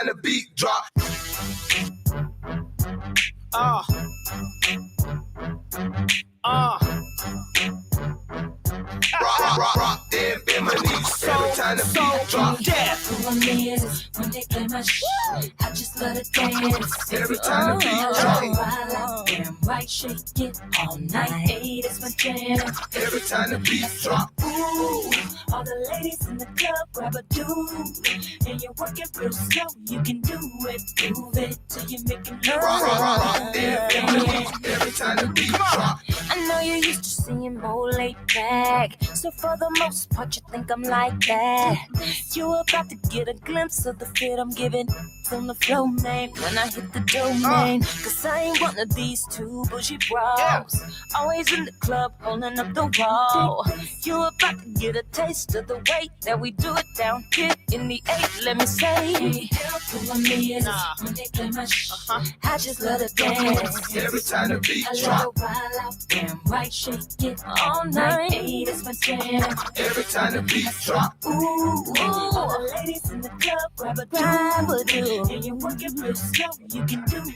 And the beat drop. Rock, then bend my knees. Every time the beat drop. When they play my shit, I just let it dance. Every time the beat drop. Damn right, shake it all night. Hey, that's my jam. Every time the beat drop. Ooh, all the ladies in the club grab a dude, and you work it real slow. You can do it, move it till you make it low. Rock, then bend my knees. Every time the beat drop. I know you're used to seeing more laid back, so for the most part you think I'm like that. You about to get a glimpse of the fit I'm giving on the flow, man, when I hit the domain. Cause I ain't one of these two bougie bros, always in the club holding up the wall. You about to get a taste of the way that we do it down here in the 8. Let me say, when they play my shit, I just let it dance. Every time the beat I drop. let it wild out, damn right, shake it all night. Hey, that's my jam. Every time the beat drop. Ooh, all the ladies in the club grab a dude, and you work it real slow. You can do it,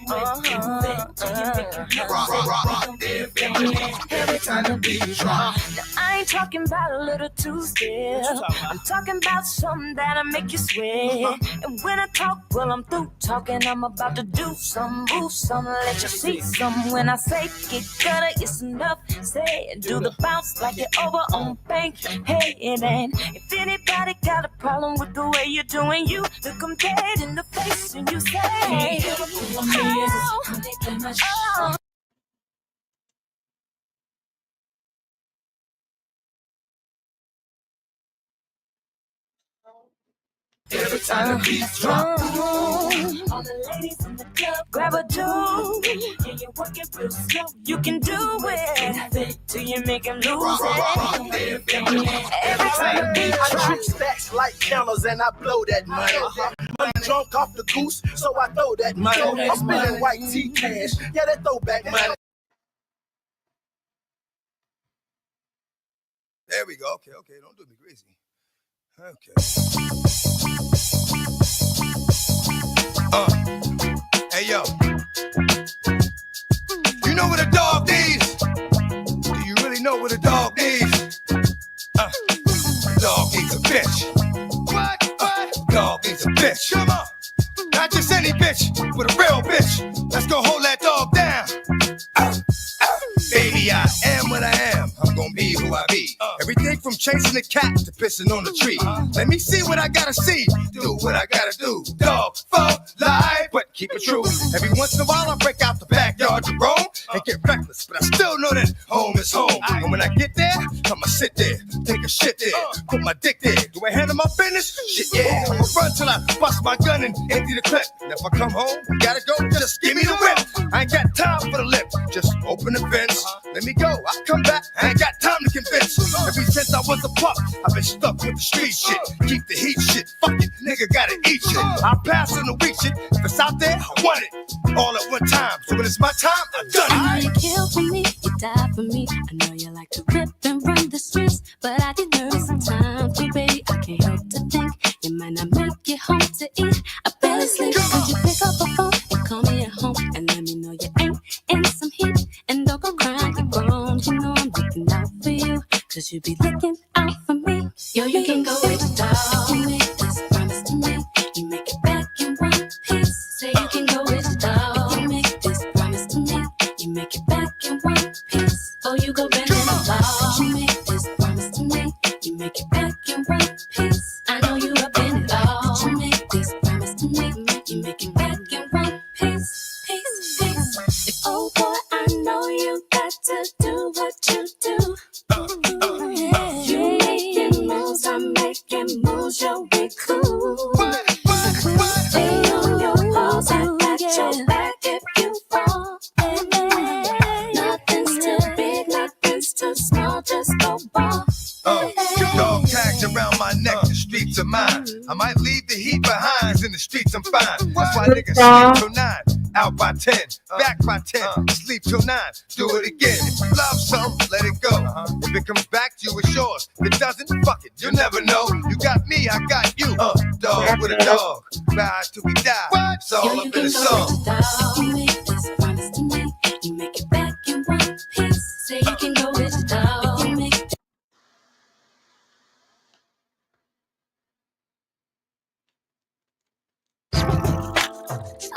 Rock, then bend my knees. Every time the beat drop. Now I ain't talking about a little two-step. I'm talking about something that'll make you sweat. And when I talk, well, I'm through talking. I'm about to do some, move some, let you see some. When I say get gutter, it's enough. Say it, do the bounce like you're over on bank. Hey, it ain't. If anybody got a problem with the way you're doing, you look them dead in the face and you say, oh. Every time the beat drop. All the ladies in the club grab a dude, and you work it real slow. You can do it till you make him lose it. Every time the beat I drop. trick stacks like counters and I blow that money. Money drunk off the goose, so I throw that money. I'm spending white tea cash, yeah, that throwback money. There we go. Okay, don't do me crazy. Okay. Hey yo. You know what a dog needs? Do you really know what a dog needs? Dog needs a bitch. What? Dog needs a bitch. Come on. Not just any bitch, but a real bitch. Let's go hold that dog down. Baby, I am what I am. I'm gonna be who I be. Everything from chasing the cat to pissing on the tree. Let me see what I gotta see. Do what I gotta do. Dog, for life, but keep it true. Every once in a while I break out the backyard to roam and get reckless, but I still know that home is home. And when I get there, I'ma sit there, take a shit there, put my dick there. Do I handle my business? Shit, yeah. I'ma run till I bust my gun and empty the clip. And if I come home, you gotta go, just give me the whip. I ain't got time for the lip, just open the fence. Let me go, I'll come back, I ain't got time to convince. Ever since I was a pup, I've been stuck with the street shit. Keep the heat shit, fuck it, nigga gotta eat shit. I'll pass on the weak shit, if it's out there, I want it. All at one time, so when it's my time, I've done it. I know you kill for me, you die for me. I know you like to rip and run the streets, but I get nervous sometimes too, baby. I can't help to think you might not make it home to eat. I barely sleep, could you pick up a phone and call me at home and let me know you ain't in some heat? And don't go crying, you're grown, you know I'm looking out for you, cause you be looking out for me. Yo, you can go with the dog. You make this promise to me, you make it back in one piece. Say you can go with the dog. You make this promise to me, you make it back in one piece. Oh, you go bend in the law. You make this promise to me, you make it back in one piece. I know you up in it all. You make this promise to me, you make it back in one piece. Piece, piece. Oh boy, I know you got to do what you do. You making moves, I'm making moves, yo, we cool. Stay on your pulse, I got your back if you fall. Nothing's too big, nothing's too small, just go ball. Dog tags around my neck, the streets are mine. I might leave the heat behind, in the streets I'm fine. That's why niggas sleep till 9, out by 10, back by 10, sleep till 9, do it again. If you love something, let it go. If it comes back to you, it's yours. If it doesn't, fuck it, you'll never know. You got me, I got you. Dog with a dog, ride till we die. What? It's all You up in can the go song. with the dog. You make this promise to me. You make it back in one piece. Say you can go with the dog. You make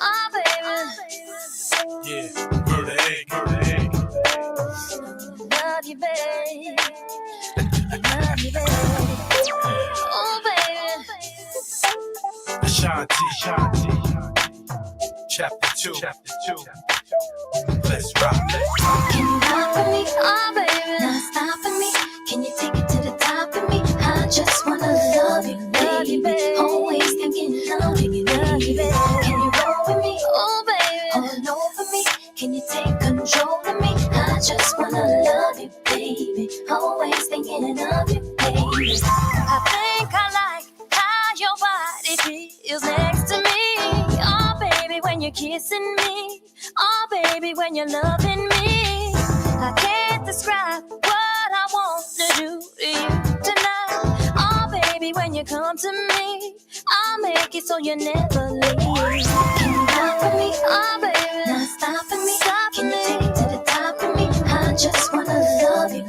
Oh, baby. Yeah, murder egg, murder egg. Love you, babe. Love you, babe. Oh, baby. Ashanti, Ashanti. Chapter 2. Let's rock. Can you rock with me? Oh, baby. Not stopping me. Can you take it to the top of me? I just wanna love you, baby. Always thinking love you, baby. Can you roll with me? Oh, baby. All over me. Can you take control of me? I just wanna love you, baby. Always thinking of you, baby. I think I like how your body feels next to me. Oh, baby, when you're kissing me. Oh, baby, when you're loving me. I can't describe what I want to do to you tonight. Oh, baby, when you come to me, I'll make it so you never leave. Can you rock with me? Oh, baby. Not stopping me. Stop Can you me. take it to the top of me? I just wanna love you,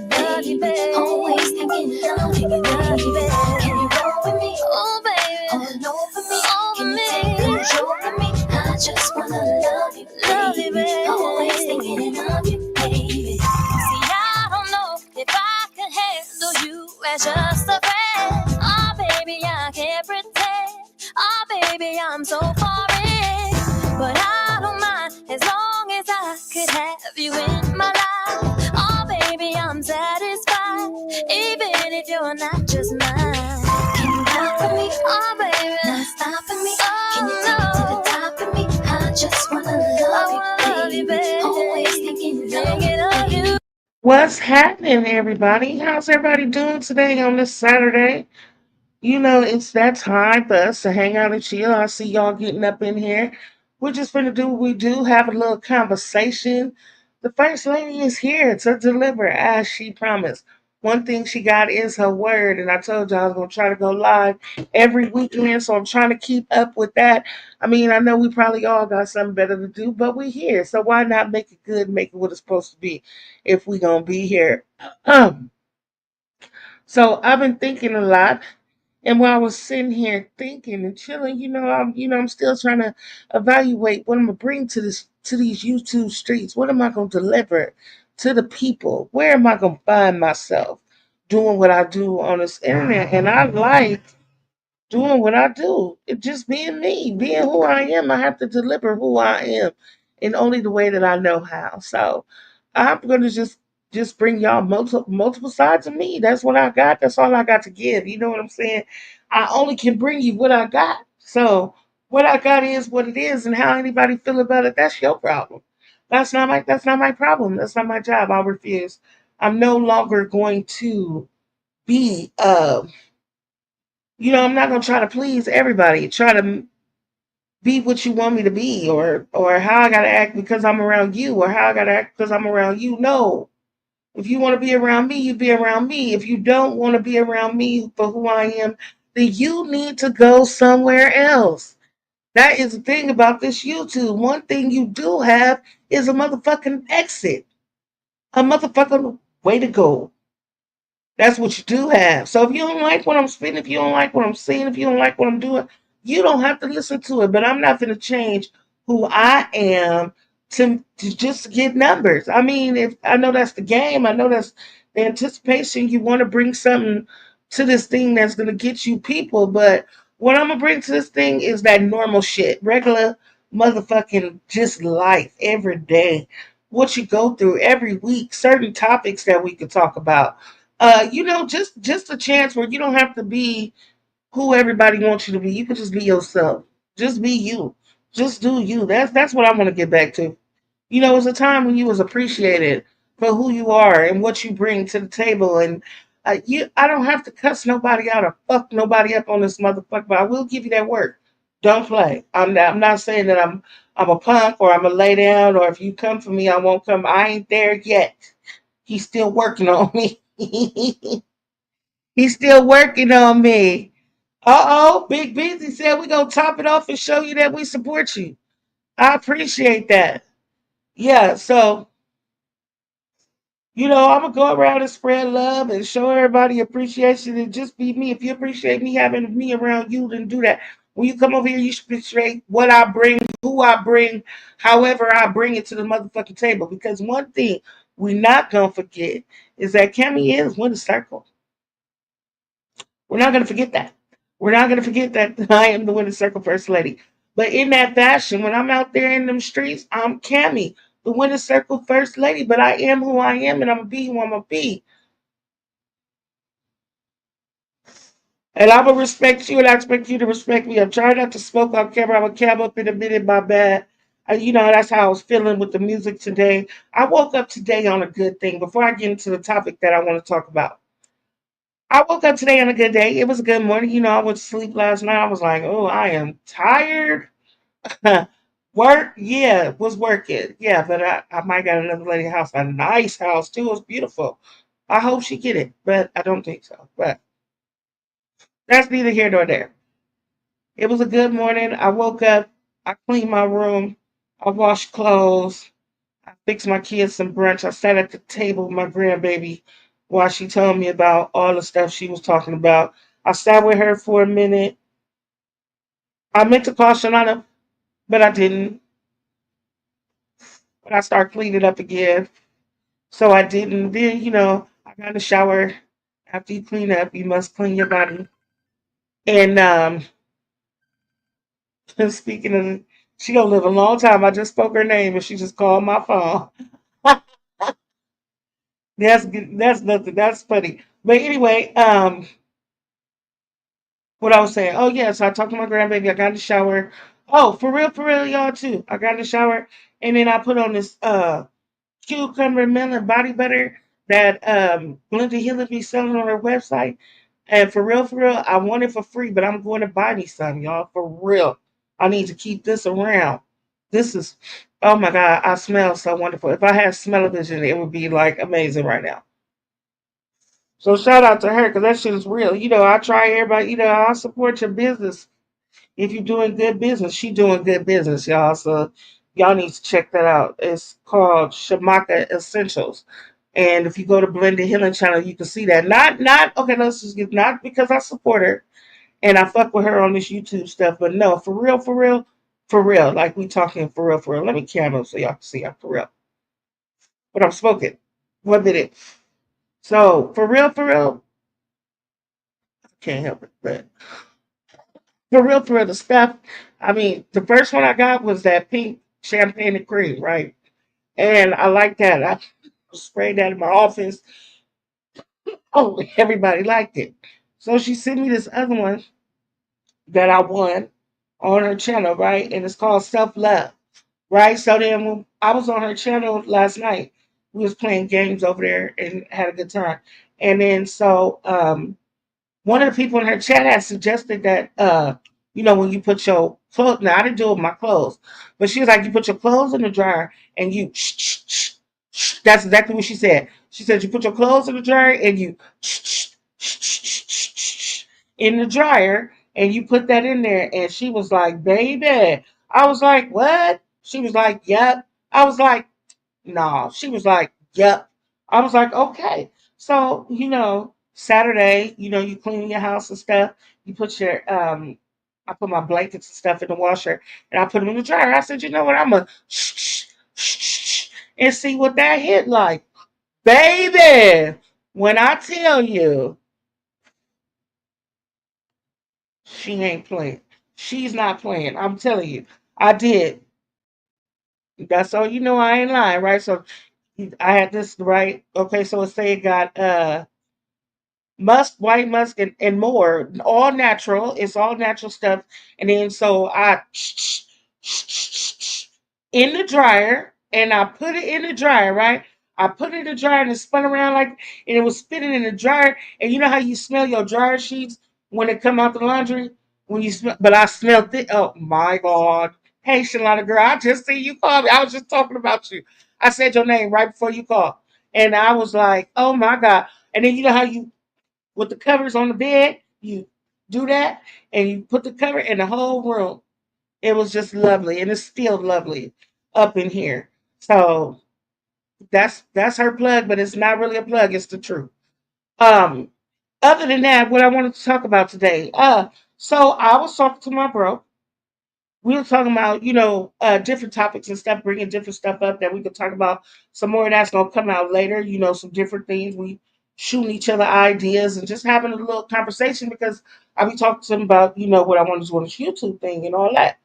baby. Always thinking love you, baby. Can you roll with me? Oh, baby. All over me. Over Can you me. take control of me? I just wanna love you, baby. Always thinking of you, baby. See, I don't know if I can handle you as just a friend. Oh, baby, I can't pretend. Oh, baby, I'm so far in. But I don't mind as long as I could have you in my life. Oh, baby, I'm satisfied. Even if you're not just mine. Can you rock with me? Oh, baby. Not stopping me. Oh, Can you take it to the top of me? I just wanna love you, baby. Always thinking of you. What's happening, everybody? How's everybody doing today on this Saturday? You know, it's that time for us to hang out and chill. I see y'all getting up in here. We're just going to do what we do, have a little conversation. The First Lady is here to deliver as she promised. One thing she got is her word, and I told you I was going to try to go live every weekend, so I'm trying to keep up with that. I mean, I know we probably all got something better to do, but we're here, so why not make it good, make it what it's supposed to be if we're going to be here? So I've been thinking a lot. And while I was sitting here thinking and chilling, I'm still trying to evaluate what I'm gonna bring to these YouTube streets. What am I gonna deliver to the people? Where am I gonna find myself doing what I do on this internet? And I like doing what I do. It just being me, being who I am. I have to deliver who I am in only the way that I know how. So I'm gonna just bring y'all multiple sides of me. That's what I got. That's all I got to give. You know what I'm saying? I only can bring you what I got. So what I got is what it is, and how anybody feel about it, that's your problem. That's not my problem. That's not my job. I'll refuse. I'm no longer going to be I'm not gonna try to please everybody. Try to be what you want me to be, or how I gotta act because I'm around you, or how I gotta act because I'm around you. No. If you want to be around me, you be around me. If you don't want to be around me for who I am, then you need to go somewhere else. That is the thing about this YouTube. One thing you do have is a motherfucking exit. A motherfucking way to go. That's what you do have. So if you don't like what I'm spitting, if you don't like what I'm saying, if you don't like what I'm doing, you don't have to listen to it. But I'm not going to change who I am to just get numbers. I mean, if I know that's the game, I know that's the anticipation. You want to bring something to this thing that's going to get you people. But what I'm going to bring to this thing is that normal shit, regular motherfucking just life every day. What you go through every week, certain topics that we could talk about just a chance where you don't have to be who everybody wants you to be. You can just be yourself. Just be you. Just do you. That's what I want to get back to. It's a time when you was appreciated for who you are and what you bring to the table. And I don't have to cuss nobody out or fuck nobody up on this motherfucker, but I will give you that word. Don't play. I'm not saying that I'm a punk or I'm a lay down, or if you come for me, I won't come. I ain't there yet. He's still working on me. He's still working on me. Uh-oh, Big Busy said we gonna top it off and show you that we support you. I appreciate that. Yeah, so I'm gonna go around and spread love and show everybody appreciation and just be me. If you appreciate me having me around you, then do that. When you come over here, you should appreciate what I bring, who I bring, however I bring it to the motherfucking table. Because one thing we not gonna forget is that Cammy is Winter Circle. We're not gonna forget that. We're not gonna forget that I am the Winter Circle First Lady. But in that fashion, when I'm out there in them streets, I'm Cammy, the Winter Circle First Lady. But I am who I am, and I'm gonna be who I'm gonna be. And I'm gonna respect you, and I expect you to respect me. I'm trying not to smoke on camera. I'm gonna cab up in a minute, my bad. That's how I was feeling with the music today. I woke up today on a good thing. Before I get into the topic that I want to talk about, I woke up today on a good day. It was a good morning. I went to sleep last night. I was like, oh, I am tired. Work, yeah, was working. Yeah, but I might got another lady house, a nice house too. It was beautiful. I hope she get it, but I don't think so. But that's neither here nor there. It was a good morning. I woke up, I cleaned my room, I washed clothes, I fixed my kids some brunch. I sat at the table with my grandbaby while she told me about all the stuff she was talking about. I sat with her for a minute. I meant to call Shanana, but I didn't. But I started cleaning up again. So I didn't. Then, I got in the shower. After you clean up, you must clean your body. And speaking of, she gonna live a long time. I just spoke her name and she just called my phone. That's nothing. That's funny. But anyway, what I was saying. Oh yeah, so I talked to my grandbaby. I got in the shower. Oh, for real, y'all too. I got in the shower and then I put on this cucumber melon body butter that Glenda Hiller be selling on her website. And for real, I want it for free, but I'm going to buy me some, y'all. For real. I need to keep this around. This is, oh my God, I smell so wonderful. If I had smell-o-vision, it would be like amazing right now. So shout out to her because that shit is real. I try everybody, I support your business. If you're doing good business, she doing good business, y'all. So y'all need to check that out. It's called Shamaka Essentials. And if you go to Blended Healing Channel, you can see that. Not okay, let's just get not because I support her and I fuck with her on this YouTube stuff, but no, for real. Like we talking for real. Let me camera so y'all can see I'm for real. But I'm smoking. 1 minute. So for real, I can't help it. But for real, the stuff. I mean, the first one I got was that pink champagne and cream, right? And I like that. I sprayed that in my office. Oh, everybody liked it. So she sent me this other one that I won on her channel, right? And it's called Self Love, right? So then when I was on her channel last night, we was playing games over there and had a good time. And then one of the people in her chat had suggested that when you put your clothes, now I didn't do it with my clothes, but she was like, you put your clothes in the dryer and you that's exactly what she said. She said you put your clothes in the dryer and you in the dryer and you put that in there. And she was like, baby. I was like, what? She was like, yep. I was like, no. She was like, yep. I was like, okay. So, Saturday, you clean your house and stuff. You put your I put my blankets and stuff in the washer and I put them in the dryer. I said, you know what, I'm gonna and see what that hit like. Baby, when I tell you she ain't playing. She's not playing. I'm telling you. I did. That's all I ain't lying, right? So I had this right. Okay, so it say it got musk, white musk, and more. All natural. It's all natural stuff. And then so I in the dryer and I put it in the dryer, right? I put it in the dryer and it spun around and it was spinning in the dryer. And you know how you smell your dryer sheets when they come out the laundry? When you smell, but I smelled it. Oh my God. Hey, Shalana girl, I just see you call me. I was just talking about you. I said your name right before you called. And I was like, oh my God. And then you know how you with the covers on the bed, do that, and you put the cover in the whole room. It was just lovely, and it's still lovely up in here. So that's her plug, but it's not really a plug, it's the truth. Um, Other than that, what I wanted to talk about today. So I was talking to my bro. We were talking about, different topics and stuff, bringing different stuff up that we could talk about. Some more of that's gonna come out later. Some different things. We shooting each other ideas and just having a little conversation because I be talking to him about, what I want to do on this YouTube thing and all that.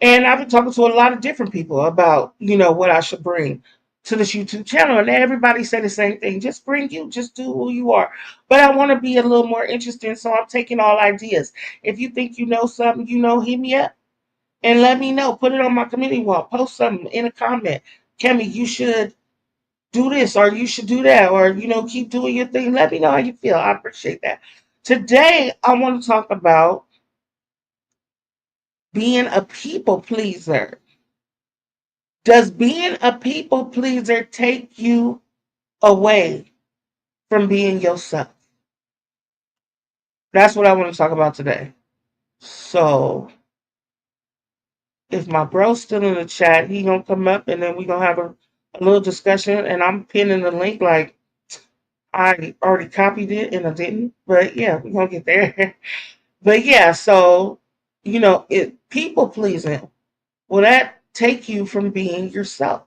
And I've been talking to a lot of different people about, what I should bring to this YouTube channel. And everybody said the same thing. Just bring you, just do who you are. But I want to be a little more interesting, so I'm taking all ideas. If you think you know something, hit me up and let me know. Put it on my community wall. Post something in a comment. Kemi, you should do this or you should do that, or keep doing your thing. Let me know how you feel. I appreciate that. Today I want to talk about being a people pleaser. Does being a people pleaser take you away from being yourself? That's what I want to talk about today. So if my bro's still in the chat, he gonna come up and then we gonna have a little discussion, and I'm pinning the link like I already copied it and I didn't. But yeah, we're gonna get there. But yeah, so it people pleasing, will that take you from being yourself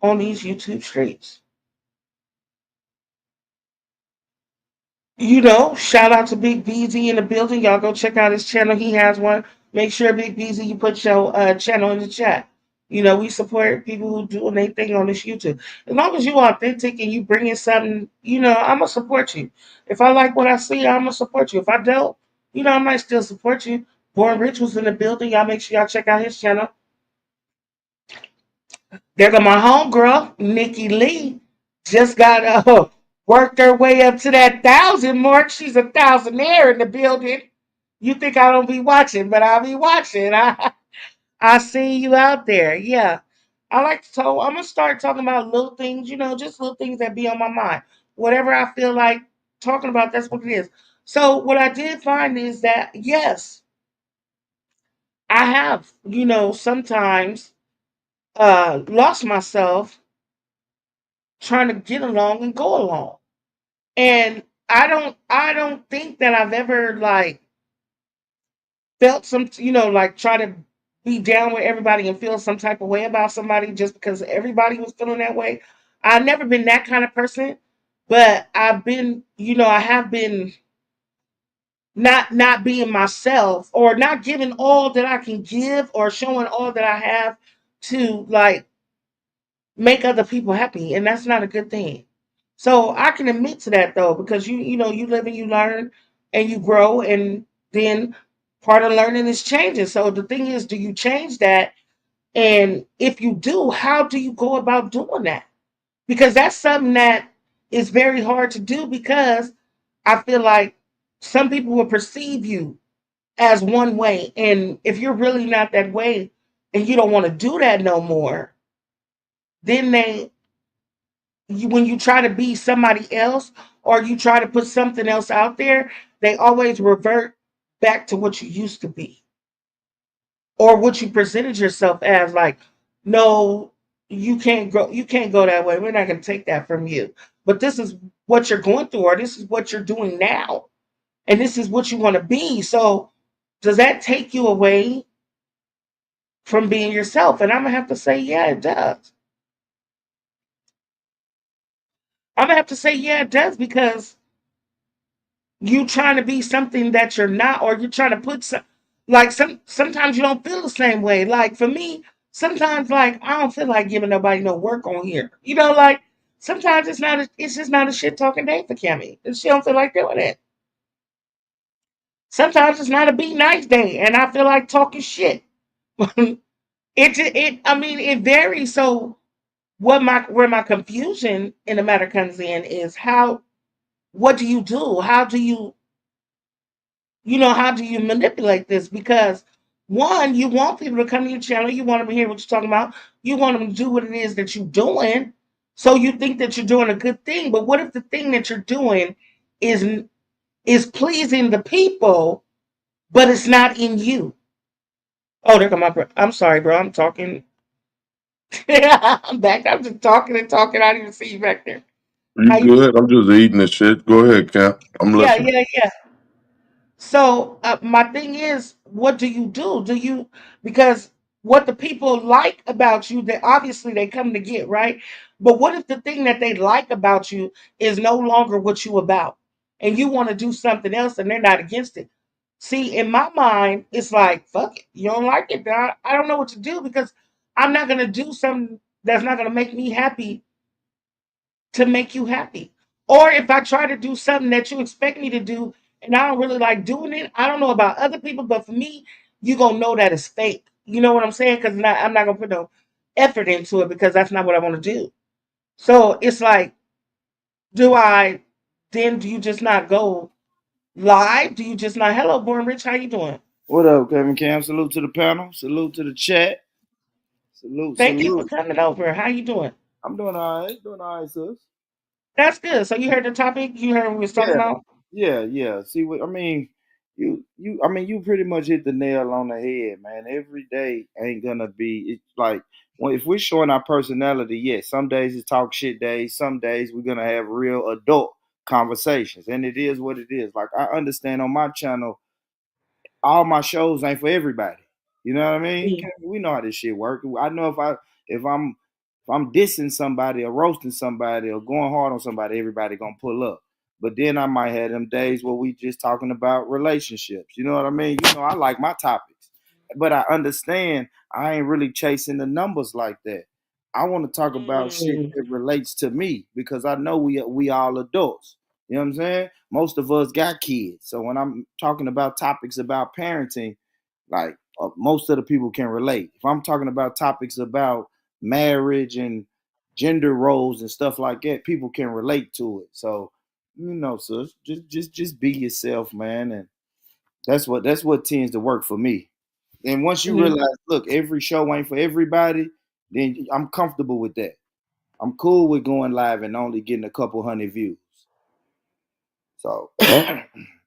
on these YouTube streets? Shout out to Big BZ in the building. Y'all go check out his channel. He has one. Make sure, Big BZ, you put your channel in the chat. We support people who do their thing on this YouTube. As long as you are authentic and you bring in something, I'm going to support you. If I like what I see, I'm going to support you. If I don't, I might still support you. Born Rich was in the building. Y'all make sure y'all check out his channel. There go my homegirl, Nikki Lee. Just got worked her way up to that 1,000 mark. She's a thousandaire in the building. You think I don't be watching, but I'll be watching. I see you out there. Yeah. I like to talk. I'm gonna start talking about little things, just little things that be on my mind. Whatever I feel like talking about, that's what it is. So what I did find is that yes, I have, sometimes lost myself trying to get along and go along. And I don't think that I've ever like felt some, like try to be down with everybody and feel some type of way about somebody just because everybody was feeling that way. I've never been that kind of person, but I've been, I have been not being myself or not giving all that I can give or showing all that I have to like make other people happy, and that's not a good thing. So I can admit to that though, because you live and you learn and you grow, and then part of learning is changing. So the thing is, do you change that? And if you do, how do you go about doing that? Because that's something that is very hard to do, because I feel like some people will perceive you as one way, and if you're really not that way and you don't want to do that no more, then when you try to be somebody else or you try to put something else out there, they always revert back to what you used to be or what you presented yourself as. Like, no, you can't go that way. We're not going to take that from you. But this is what you're going through, or this is what you're doing now, and this is what you want to be. So does that take you away from being yourself? And I'm gonna have to say, yeah, it does. I'm gonna have to say, yeah, it does, because you trying to be something that you're not, or you're trying to put sometimes you don't feel the same way. Like for me, sometimes like I don't feel like giving nobody no work on here. Like sometimes it's just not a shit talking day for Kimmy. She don't feel like doing it. Sometimes it's not a be nice day, and I feel like talking shit. It varies. So where my confusion in the matter comes in is what do you do? How do you manipulate this? Because one, you want people to come to your channel, you want them to hear what you're talking about, you want them to do what it is that you're doing. So you think that you're doing a good thing, but what if the thing that you're doing is is pleasing the people, but it's not in you. Oh, there come my bro. I'm sorry, bro. I'm talking. I'm back. I'm just talking and talking. I didn't even see you back there. How You you? good? I'm just eating this shit. Go ahead, Cap. I'm Yeah, listening. yeah, yeah. So my thing is, what do you do? Do you because what the people like about you, that obviously they come to get right. But what if the thing that they like about you is no longer what you about, and you want to do something else, and they're not against it? See, in my mind, it's like fuck it. You don't like it, then I don't know what to do because I'm not gonna do something that's not gonna make me happy to make you happy. Or if I try to do something that you expect me to do and I don't really like doing it, I don't know about other people, but for me, you gonna know that it's fake. You know what I'm saying? Because I'm not gonna put no effort into it because that's not what I want to do. So it's like, do I then do you just not go live? Do you just not hello, Born Rich? How you doing? What up, Kevin Cam? Salute to the panel. Salute to the chat. Salute, Thank you for salute. coming over. How you doing? I'm doing all right. Doing all right, sis. That's good. So you heard the topic? You heard what we was talking Yeah, about? yeah. See what I mean? You pretty much hit the nail on the head, man. Every day ain't gonna be. It's like if we're showing our personality, yes. Some days it's talk shit days. Some days we're gonna have real adult conversations, and it is what it is. Like I understand on my channel, all my shows ain't for everybody. You know what I mean? Mm. We know how this shit work. I know if I'm dissing somebody or roasting somebody or going hard on somebody, everybody gonna pull up. But then I might have them days where we just talking about relationships. You know what I mean? You know, I like my topics, but I understand I ain't really chasing the numbers like that. I want to talk about shit Mm. that relates to me because I know we all adults. You know what I'm saying? Most of us got kids. So when I'm talking about topics about parenting, like most of the people can relate. If I'm talking about topics about marriage and gender roles and stuff like that, people can relate to it. So, sis, just be yourself, man, and that's what tends to work for me. And once you Mhm. realize, look, every show ain't for everybody, then I'm comfortable with that. I'm cool with going live and only getting a couple hundred views. So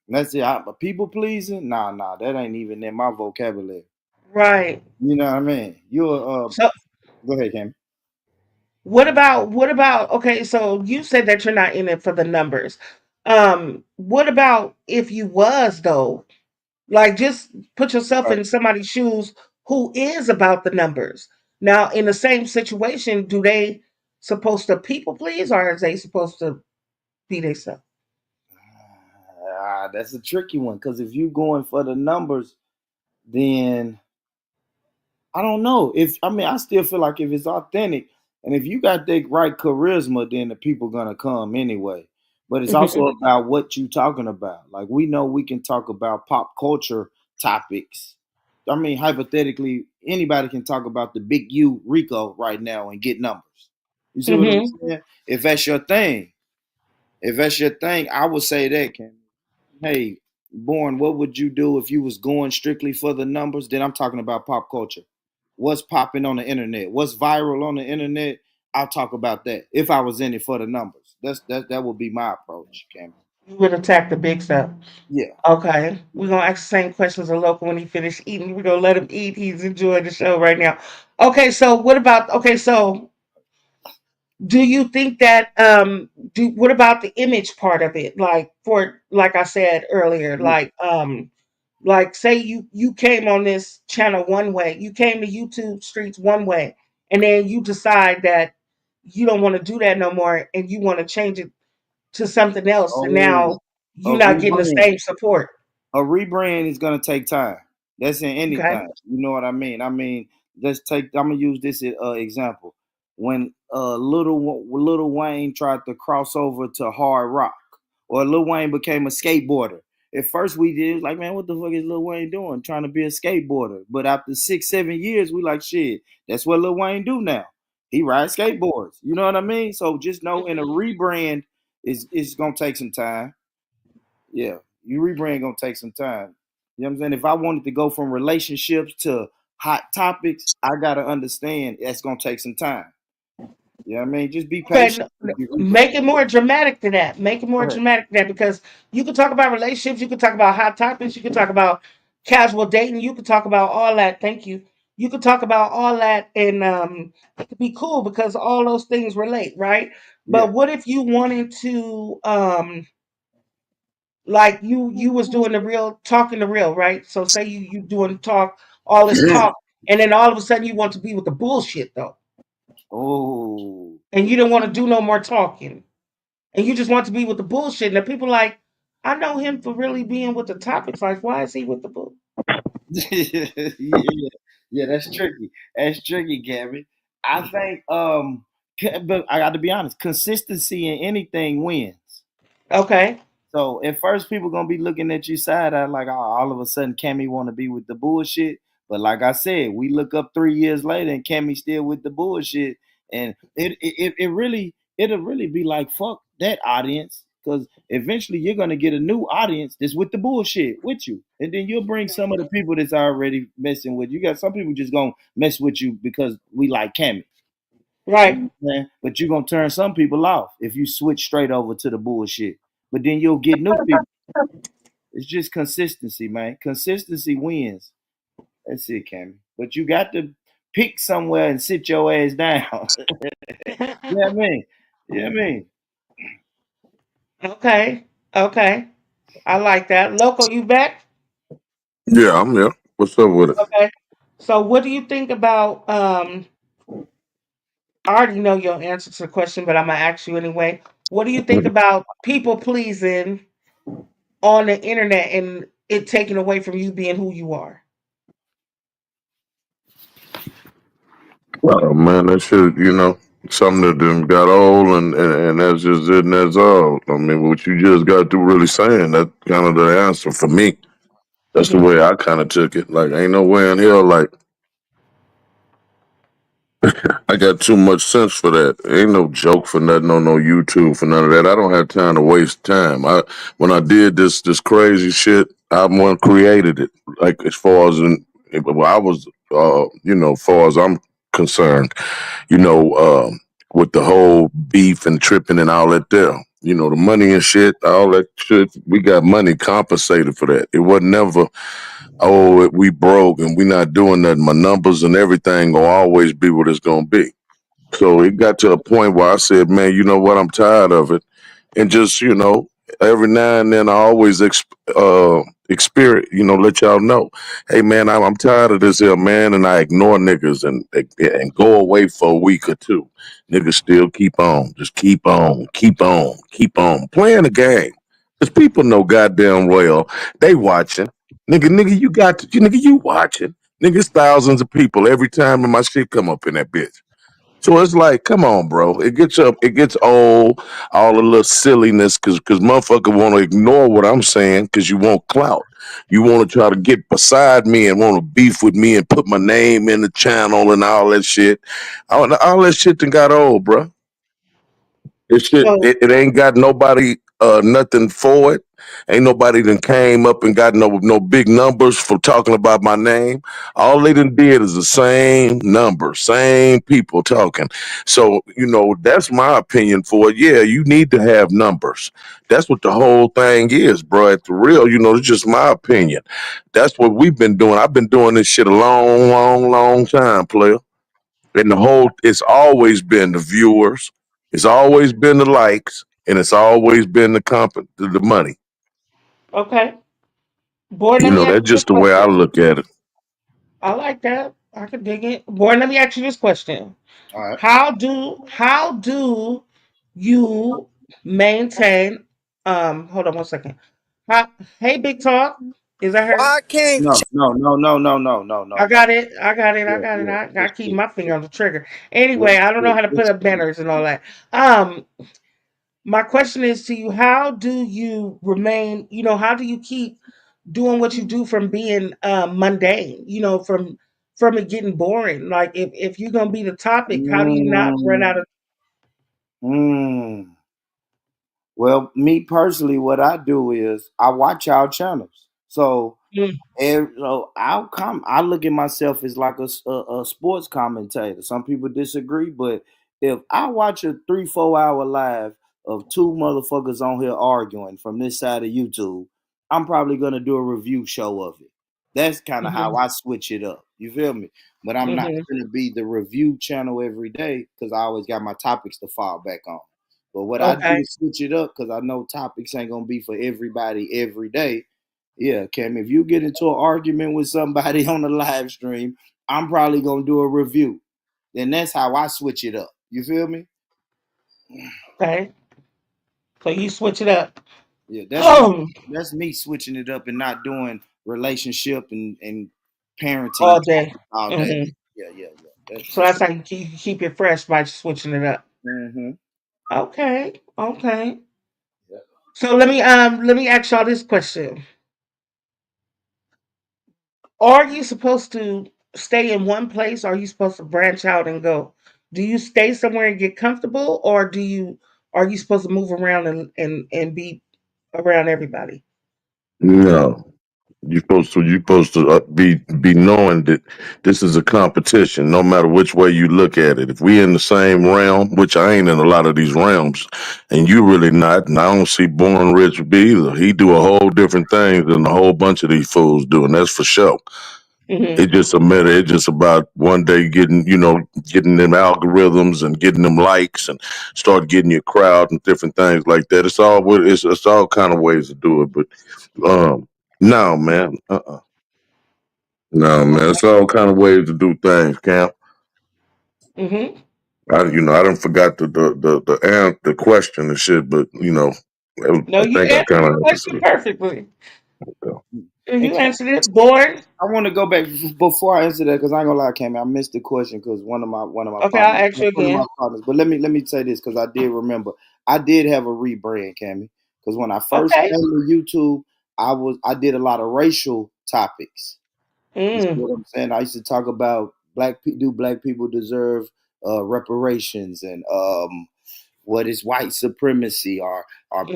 that's it. People pleasing? Nah, that ain't even in my vocabulary. Right. You know what I mean? So Go ahead, Cam. what about okay, so you said that you're not in it for the numbers. What about if you was though? Like just put yourself Right. in somebody's shoes who is about the numbers. Now, in the same situation, do they supposed to people please or is they supposed to be themselves? That's a tricky one because if you going for the numbers, then I don't know. I still feel like if it's authentic and if you got the right charisma, then the people gonna come anyway. But it's also about what you talking about. Like we know we can talk about pop culture topics. I mean, hypothetically, anybody can talk about the big U Rico right now and get numbers. You see what I'm Hmm. saying? If that's your thing, I would say that, Ken. Hey, Born, what would you do if you was going strictly for the numbers? Then I'm talking about pop culture. What's popping on the internet? What's viral on the internet? I'll talk about that. If I was in it for the numbers. That would be my approach, Cameron. You would attack the big stuff. Yeah. Okay. We're gonna ask the same questions of Local when he finished eating. We're gonna let him eat. He's enjoying the show right now. Okay, so what about so do you think that do what about the image part of it? Like for like I said earlier, like say you came on this channel one way, you came to YouTube streets one way, and then you decide that you don't want to do that no more and you want to change it to something else and Oh, now a you're not getting the rebrand. same support. A rebrand is gonna take time. That's in Okay. anything. You know what I mean? I mean, let's take. I'm gonna use this example. When Little Wayne tried to cross over to hard rock, or Lil Wayne became a skateboarder. At first, we did it was like, man, what the fuck is Lil Wayne doing? Trying to be a skateboarder. But after 6, 7 years, we like, shit. That's what Lil Wayne do now. He rides skateboards. You know what I mean? So just know, in a rebrand is gonna take some time. Yeah, you rebrand gonna take some time. You know what I'm saying? If I wanted to go from relationships to hot topics, I gotta understand that's gonna take some time. You know what I mean? Just be Okay, patient. make it more dramatic than that. Make it more Go ahead. dramatic than that because you can talk about relationships, you can talk about hot topics, you can talk about casual dating, you can talk about all that. Thank you. You can talk about all that, and it could be cool because all those things relate, right? Yeah. But what if you wanted to, like you was doing the real, talking the real, right? So say you doing talk, all this talk, and then all of a sudden you want to be with the bullshit though, Oh. and you didn't want to do no more talking and you just want to be with the bullshit. And the people like, I know him for really being with the topics. Like, why is he with the bull? Yeah, yeah, that's tricky. That's tricky, Gabby. I think but I got to be honest, consistency in anything wins. Okay. So at first, people gonna be looking at you side eye like, oh, all of a sudden, Cammy want to be with the bullshit. But like I said, we look up 3 years later and Cammy still with the bullshit, and it'll really be like fuck that audience because eventually you're gonna get a new audience that's with the bullshit with you, and then you'll bring some of the people that's already messing with you. You got some people just gonna mess with you because we like Cammy. Right. But you're gonna turn some people off if you switch straight over to the bullshit. But then you'll get new people. It's just consistency, man. Consistency wins. That's it, Cammy. But you got to pick somewhere and sit your ass down. You know what I mean? You know what I mean? Okay. Okay. I like that. Loco, you back? Yeah, I'm here. What's up with it? Okay. So what do you think about I already know your answer to the question, but I'm gonna ask you anyway. What do you think about people pleasing on the internet and it taking away from you being who you are? Oh man, that shit, something that done got old and that's just it and that's all. I mean, what you just got through really saying, that kind of the answer for me. That's the Hmm. way I kind of took it. Like, ain't no way in hell, like, I got too much sense for that. Ain't no joke for nothing on no YouTube for none of that. I don't have time to waste time. When I did this crazy shit, I'm one created it. Like as far as well, I was far as I'm concerned, you know, with the whole beef and tripping and all that there. The money and shit, all that shit. We got money compensated for that. It wasn't never, oh, we broke and we not doing nothing. My numbers and everything gonna always be what it's gonna be. So it got to a point where I said, man, you know what? I'm tired of it. And just, every now and then I always experience, let y'all know, hey, man, I'm tired of this here, man. And I ignore niggas and go away for a week or two. Niggas still keep on, just keep on, keep on, keep on playing the game. Because people know goddamn well they watching. Nigga, you watching. Niggas, thousands of people every time my shit come up in that bitch. So it's like, come on, bro. It gets old, all the little silliness, cause motherfucker want to ignore what I'm saying, cause you want clout. You want to try to get beside me and want to beef with me and put my name in the channel and all that shit. All that shit done got old, bro. So It ain't got nobody nothing for it. Ain't nobody done came up and got no big numbers for talking about my name. All they done did is the same number, same people talking. So, that's my opinion for it. Yeah, you need to have numbers. That's what the whole thing is, bro. At the real, it's just my opinion. That's what we've been doing. I've been doing this shit a long, long, long time, player. And it's always been the viewers, it's always been the likes, and it's always been the money. okay. Boy, let me ask That's you this just the way I question. look at it. I like that. I can dig it. Boy, let me ask you this question. All right. How do you maintain hold on one second. How, hey Big Talk. Is that her? Why can't No, no, no, no, no, no, no, no, I no. got it. I got it. I Yeah, got it. yeah. I gotta It's keep cool. my finger on the trigger. It's Anyway, I don't know cool. how to put It's up cool. banners and all that. Um, my question is to you, how do you remain, how do you keep doing what you do from being mundane, from it getting boring? Like if you're gonna be the topic, how do you not run out Mm, of mm. Well, me personally, what I do is I watch our channels. So, Mm, I look at myself as like a sports commentator. Some people disagree, but If I watch a 3-4 hour live of two motherfuckers on here arguing from this side of YouTube, I'm probably gonna do a review show of it. That's kind of how Mhm. I switch it up. You feel me? But I'm not Mhm. gonna be the review channel every day because I always got my topics to fall back on. But what I do Okay. is switch it up because I know topics ain't gonna be for everybody every day. Yeah, Cam, if you get into an argument with somebody on the live stream, I'm probably gonna do a review. Then that's how I switch it up. You feel me? Okay. So you switch it up. Yeah, that's me. All That's me switching it up and not doing relationship and parenting day. all day. Hmm. Yeah, yeah, yeah. So That's that's how you keep it fresh by switching it up. mm-hmm. Okay. Okay. Yeah. So let me ask y'all this question. Are you supposed to stay in one place or are you supposed to branch out and go? Do you stay somewhere and get comfortable or are you supposed to move around and be around everybody? No. You supposed to be knowing that this is a competition, no matter which way you look at it. If we in the same realm, which I ain't in a lot of these realms, and you really not, and I don't see Born Rich be either. He do a whole different thing than a whole bunch of these fools do, and that's for sure. Hmm. It just a matter. It's just about one day getting them algorithms and getting them likes and start getting your crowd and different things like that. It's all kind of ways to do it, but um, no, man. No, man. It's all kind of ways to do things, Camp. Hmm. I don't forgot the question and shit, but No, I you think I answered kind the of question understood. perfectly. And You answered it, boy. I want to go back before I answer that because I ain't gonna lie, Cam. I missed the question because one of my Okay, partners, I'll ask you one of my again. partners. But let me say this because I did remember I did have a rebrand, Cammy. Because when I first Okay. came to YouTube, I did a lot of racial topics. You see Mm. what I'm saying? I used to talk about do black people deserve reparations and what is white supremacy or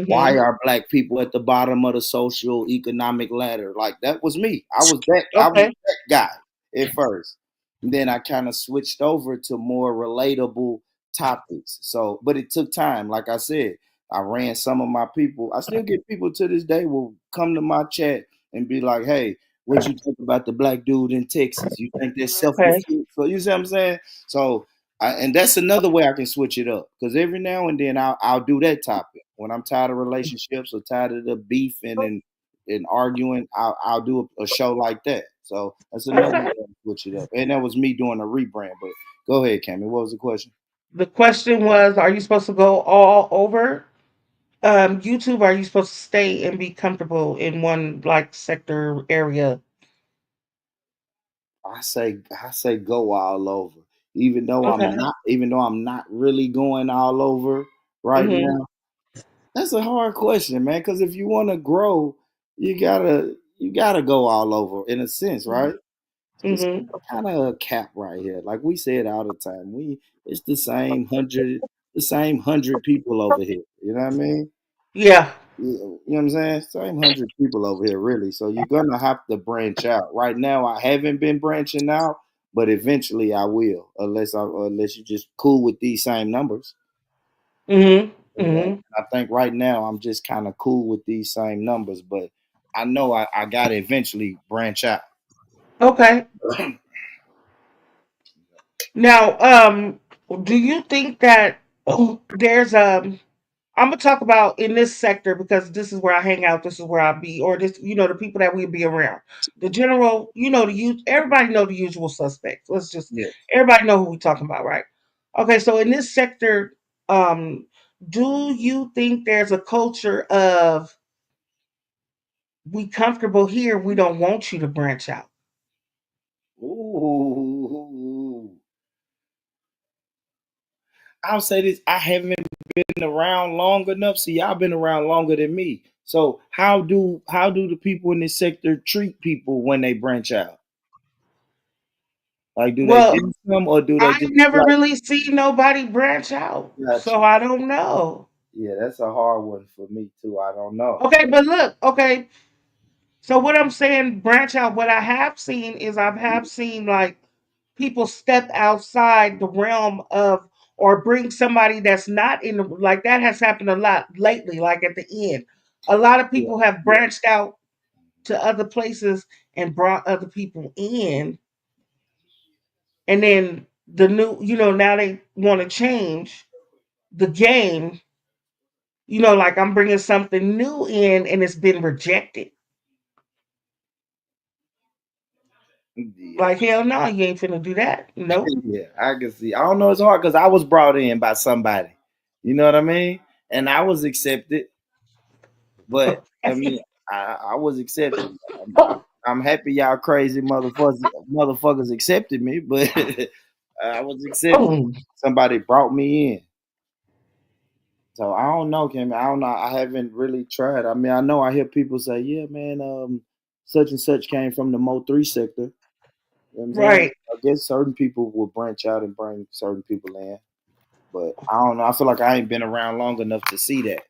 why Hmm. are black people at the bottom of the social economic ladder? Like that was me. I was Okay. that guy at first. And then I kind of switched over to more relatable topics. So, but it took time. Like I said, I ran some of my people. I still get people to this day will come to my chat and be like, "Hey, what you think about the black dude in Texas? You think that's self Okay. defense?" So you see what I'm saying? So and that's another way I can switch it up because every now and then I'll do that topic when I'm tired of relationships or tired of the beef and arguing. I'll do a show like that. So that's another way Okay. to switch it up. And that was me doing a rebrand. But go ahead, Cammy. What was the question? The question was, are you supposed to go all over YouTube? Or are you supposed to stay and be comfortable in one like sector area? I say go all over. Even though I'm Okay. not, even though I'm not really going all over right Hmm. now. That's a hard question, man. Because if you want to grow, you gotta go all over in a sense, right? It's Hmm. kind of a cap right here. Like we said all the time, it's the same hundred people over here. You know what I mean? Yeah. You know what I'm saying? Same 100 people over here, really. So you're gonna have to branch out. Right now, I haven't been branching out, but eventually I will, unless you just cool with these same numbers. Hmm. Yeah. Hmm. I think right now I'm just kind of cool with these same numbers, but I know I got to eventually branch out. Okay. Now, do you think that there's I'm gonna talk about in this sector because this is where I hang out, this is where I be, or this, the people that we be around. The general, everybody know the usual suspects. Let's just Yeah. everybody know who we talking about, right? Okay, so in this sector, um, do you think there's a culture of we comfortable here, we don't want you to branch out? Ooh. I'll say this: I haven't been around long enough. See, y'all been around longer than me. So how do the people in this sector treat people when they branch out? Like, do they Well, diss them or do they I just never like? really see nobody branch out, Got so you. I don't know. Yeah, that's a hard one for me too. I don't know. Okay, but look, okay, so what I'm saying, branch out. What I have seen is I have seen like people step outside the realm of or bring somebody that's not in the, like that has happened a lot lately, like at the end. A lot of Yeah. people have branched out to other places and brought other people in, and then the new, now they want to change the game, like I'm bringing something new in and it's been rejected. Yeah. Like, hell no, you ain't finna do that. Nope. Yeah, I can see. I don't know. It's hard because I was brought in by somebody. You know what I mean? And I was accepted. But I mean, I was accepted. I'm happy y'all crazy motherfuckers accepted me, but I was accepted. Somebody brought me in. So I don't know, Kim. I don't know. I haven't really tried. I mean, I know I hear people say, "Yeah, man, such and such came from the Mo3 sector." You know what I'm saying? Right. I guess certain people will branch out and bring certain people in, but I don't know. I feel like I ain't been around long enough to see that.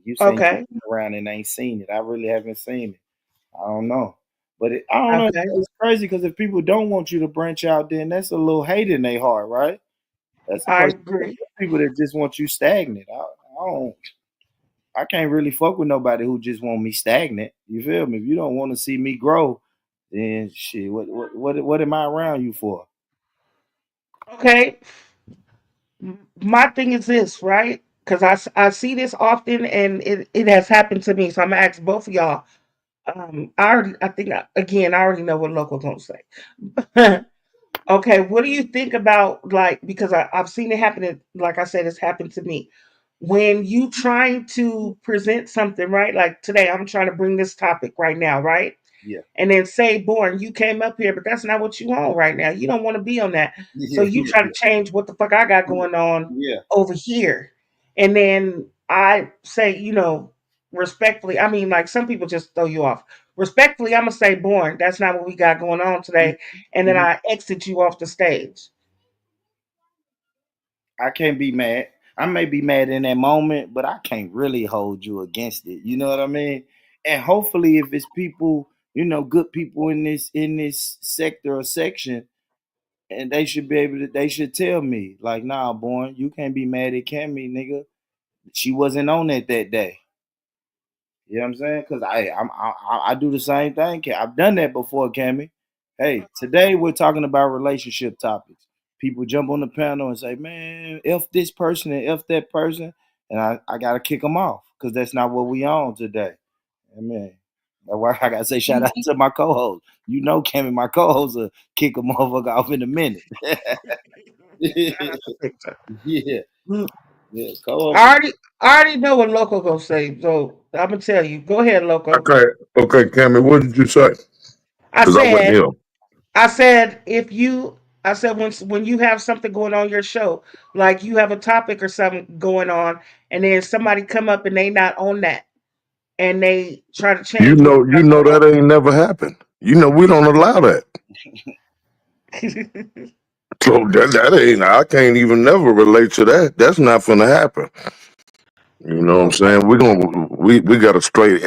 You saying you've Okay. been around and ain't seen it. I really haven't seen it. I don't know. But I don't know. Okay. It's crazy because if people don't want you to branch out, then that's a little hate in their heart, right? That's the I person. agree. People that just want you stagnant. I can't really fuck with nobody who just want me stagnant. You feel me? If you don't want to see me grow, then shit. What am I around you for? Okay. My thing is this, right? Because I see this often and it has happened to me. So I'm going to ask both of y'all. I already know what local gonna say. Okay, what do you think about, like, because I've seen it happen, like I said, it's happened to me. When you trying to present something, right? Like today, I'm trying to bring this topic right now, right? Yeah. And then say, Born, you came up here, but that's not what you want right now. You don't want to be on that. So Yeah. you try to change what the fuck I got going on Yeah. over here. And then I say, respectfully, I mean, like some people just throw you off. Respectfully, I'm going to say, Born, that's not what we got going on today. And then Mhm. I exit you off the stage. I can't be mad. I may be mad in that moment, but I can't really hold you against it. You know what I mean? And hopefully, if it's people, good people in this sector or section, and they should be able to. They should tell me, like, nah, Born, you can't be mad at Cammy, nigga. She wasn't on it that day. You know what I'm saying? Because I do the same thing. I've done that before, Cammy. Hey, today we're talking about relationship topics. People jump on the panel and say, "Man, f this person and f that person," and I gotta kick them off because that's not what we on today. Amen. That's why I gotta say shout out to my co-host. Cammy, my co-host will kick a motherfucker off in a minute. Yeah, Mm, yeah, co-host. I already know what Loco gonna say, so I'm gonna tell you. Go ahead, Loco. Okay, okay, Cammy, what did you say? I Because I wasn't said here. I said if you I said when you have something going on your show, like you have a topic or something going on, and then somebody come up and they not on that, and they try to change what You know you that ain't never happened. We don't allow that. got going on. So that ain't. I can't even never relate to that. That's not gonna happen. You know what I'm Okay. saying? We got a straight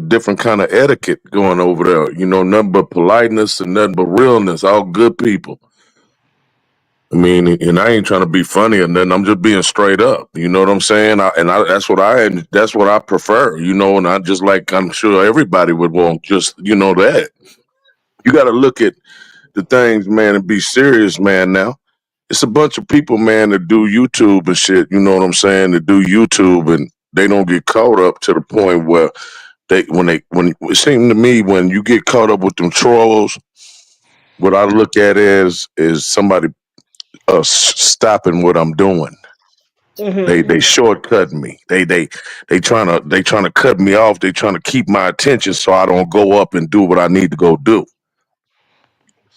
different kind of etiquette going over there. Nothing but politeness and nothing but realness. All good people. I mean, and I ain't trying to be funny or nothing. I'm just being straight up. You know what I'm saying? That's what I prefer. And I just like I'm sure everybody would want just that. You got to look at the things, man, and be serious, man. Now it's a bunch of people, man, that do YouTube and shit. You know what I'm saying? That do YouTube and they don't get caught up to the point where when it seems to me when you get caught up with them trolls, what I look at is somebody stopping what I'm doing. They Hmm. shortcutting me. They trying to cut me off. They trying to keep my attention so I don't go up and do what I need to go do.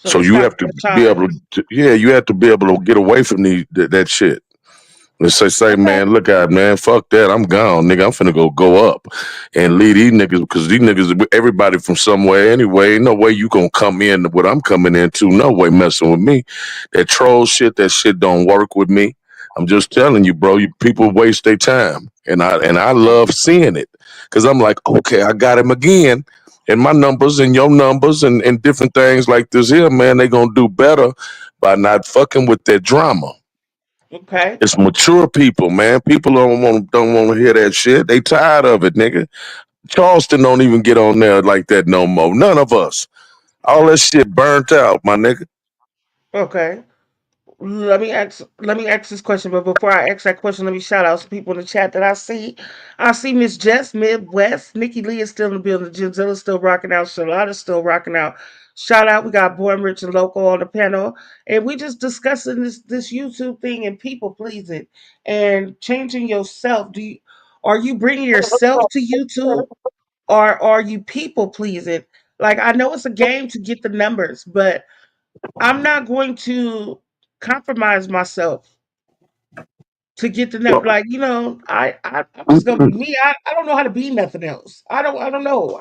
So So they you stop have to your be time. able to, yeah, you have to be able to get away from that shit. And say, Okay. man, look out, man, fuck that, I'm gone, nigga. I'm finna go up and lead these niggas because these niggas, everybody from somewhere anyway. Ain't no way you gonna come in what I'm coming into. No way messing with me. That troll shit, that shit don't work with me. I'm just telling you, bro. People waste their time, and I love seeing it because I'm like, okay, I got him again. And my numbers and your numbers and different things like this here, man, they gonna do better by not fucking with that drama. Okay. It's mature people, man. People don't want to hear that shit. They tired of it, nigga. Charleston don't even get on there like that no more. None of us. All that shit burnt out, my nigga. Okay. Let me ask this question, but before I ask that question, let me shout out some people in the chat that I see. I see Miss Jess Midwest. Nikki Lee is still in the building. Genzilla's still rocking out. Charlotta's still rocking out. Shout out. We got Born Rich and Local on the panel. And we just discussing this YouTube thing and people pleasing and changing yourself. Are you bringing yourself to YouTube, or are you people pleasing? Like, I know it's a game to get the numbers, but I'm not going to compromise myself to get the net. Well, Like, I'm just gonna be me. I don't know how to be nothing else. I don't know.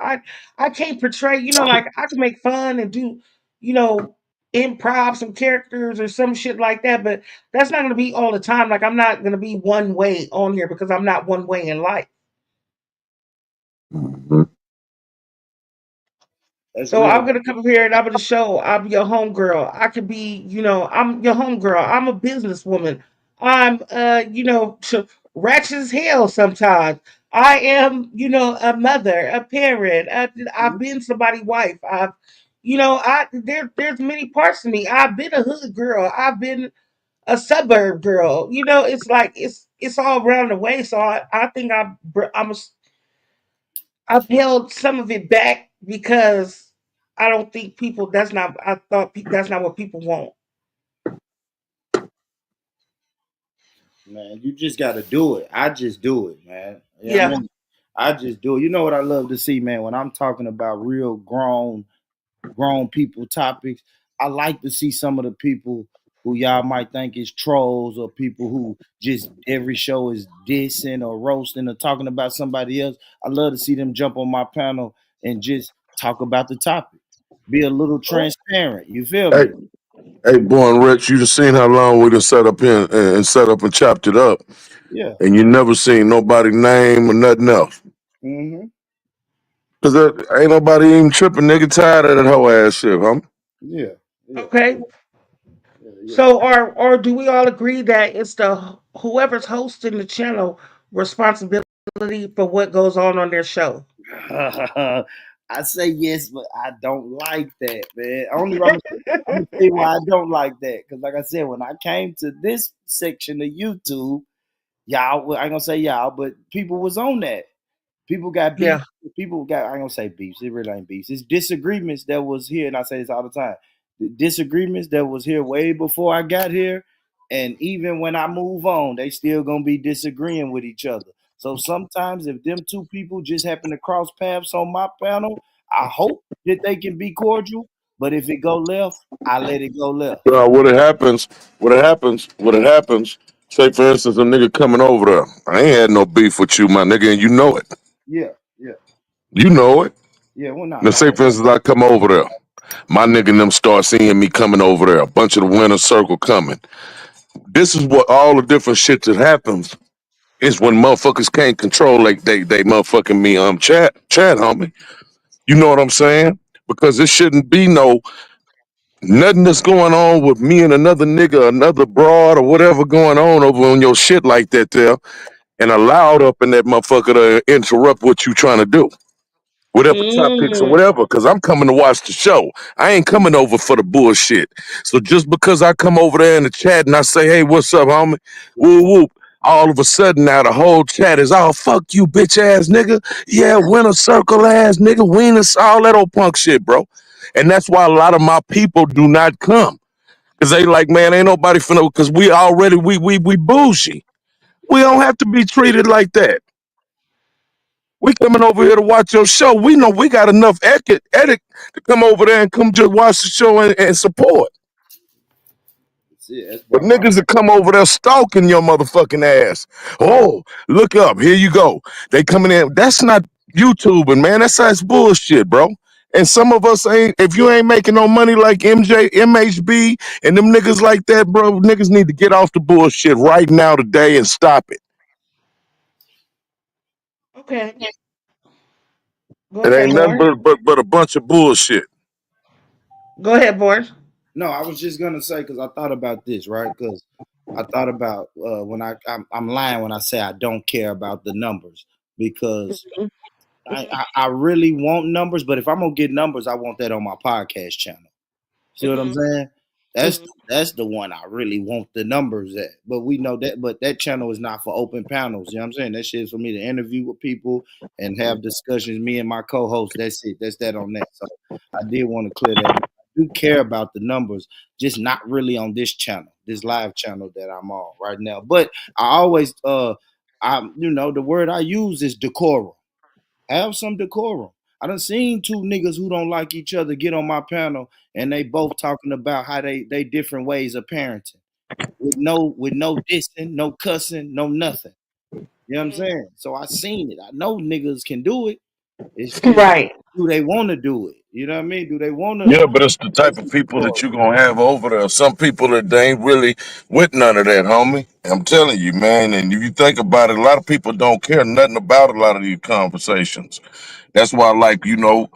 I can't portray, like I can make fun and do, you know, improv some characters or some shit like that, but that's not gonna be all the time. Like I'm not gonna be one way on here because I'm not one way in life. mhm. That's So real. I'm gonna come here and I'm gonna show I'm your homegirl. I could be, I'm your homegirl. I'm a businesswoman. I'm ratchet as hell sometimes. I am, a mother, a parent. I've been somebody's wife. There's many parts of me. I've been a hood girl. I've been a suburb girl. It's like it's all around the way. So I think I've held some of it back because I don't think people. That's not. I thought that's not what people want. Man, you just got to do it. I just do it, man. Yeah, I Yeah. mean, I just do it. You know what I love to see, man? When I'm talking about real grown people topics, I like to see some of the people who y'all might think is trolls or people who just every show is dissing or roasting or talking about somebody else. I love to see them jump on my panel and just talk about the topic. Be a little Oh, transparent. You feel Hey, me? hey, Born Rich, you just seen how long we done set up in and set up and chopped it up, Yeah. and you never seen nobody name or nothing else. Hmm. Cause ain't nobody even tripping, nigga. Tired of that whole ass shit, huh? Yeah. Yeah. okay. Yeah. So, or do we all agree that it's the whoever's hosting the channel responsibility for what goes on their show? I say yes, but I don't like that, man. I'm gonna tell you why I don't like that. Because, like I said, when I came to this section of YouTube, y'all, well, I ain't gonna say y'all, but people was on that. People got beef. Yeah. People got, I ain't gonna say beefs. It really ain't beefs. It's disagreements that was here, and I say this all the time. The disagreements that was here way before I got here, and even when I move on, they still gonna be disagreeing with each other. So sometimes, if them two people just happen to cross paths on my panel, I hope that they can be cordial. But if it go left, I let it go left. What it happens. Say for instance, a nigga coming over there. I ain't had no beef with you, my nigga, and you know it. Yeah, yeah, You know it. yeah. Well, Now, nah, say for instance, I come over there. My nigga and them start seeing me coming over there. A bunch of the winner circle coming. This is what all the different shit that happens is when motherfuckers can't control like they motherfucking me chat homie. You know what I'm saying? Because it shouldn't be no nothing that's going on with me and another nigga, another broad or whatever going on over on your shit like that there, and allowed up in that motherfucker to interrupt what you trying to do. Whatever topics or Mm, whatever, because I'm coming to watch the show. I ain't coming over for the bullshit. So just because I come over there in the chat and I say, hey, what's up, homie? Woo whoop. All of a sudden now the whole chat is all fuck you, bitch ass nigga. Yeah, winner circle ass nigga, wieners, all that old punk shit, bro. And that's why a lot of my people do not come. Cause they like, man, ain't nobody finna, cause we already, we bougie. We don't have to be treated like that. We coming over here to watch your show. We know we got enough etiquette to come over there and come just watch the show and support. that's it. That's But about right. niggas that come over there stalking your motherfucking ass. Oh, look up. Here you go. They coming in. That's not YouTubing, man. That's bullshit, bro. And some of us ain't, if you ain't making no money like MJ, MHB, and them niggas like that, bro, niggas need to get off the bullshit right now today and stop it. okay. Go It ahead, ain't nothing Born. but a bunch of bullshit. Go ahead, Born. No, I was just gonna say because I thought about this, right? Because I thought about when I'm lying when I say I don't care about the numbers because Mhm. I really want numbers, but if I'm gonna get numbers, I want that on my podcast channel. See what I'm Mhm. saying? That's Mhm. that's the one I really want the numbers at. But we know that, but that channel is not for open panels. You know what I'm saying? That shit is for me to interview with people and have discussions. Me and my co-host. That's it. That's that on that. So I did want to clear that up. I do care about the numbers, just not really on this channel, this live channel that I'm on right now. But I always the word I use is decorum. Have some decorum. I done seen two niggas who don't like each other get on my panel and they both talking about how they different ways of parenting with no dissing, no cussing, no nothing. You know what I'm saying? So I seen it. I know niggas can do it. It's just Right. do they want to do it? You know what I mean? Do they want to? Yeah, but it's the type of people that you gonna have over there. Some people that they ain't really with none of that, homie. I'm telling you, man. And if you think about it, a lot of people don't care nothing about a lot of these conversations. That's why, like, the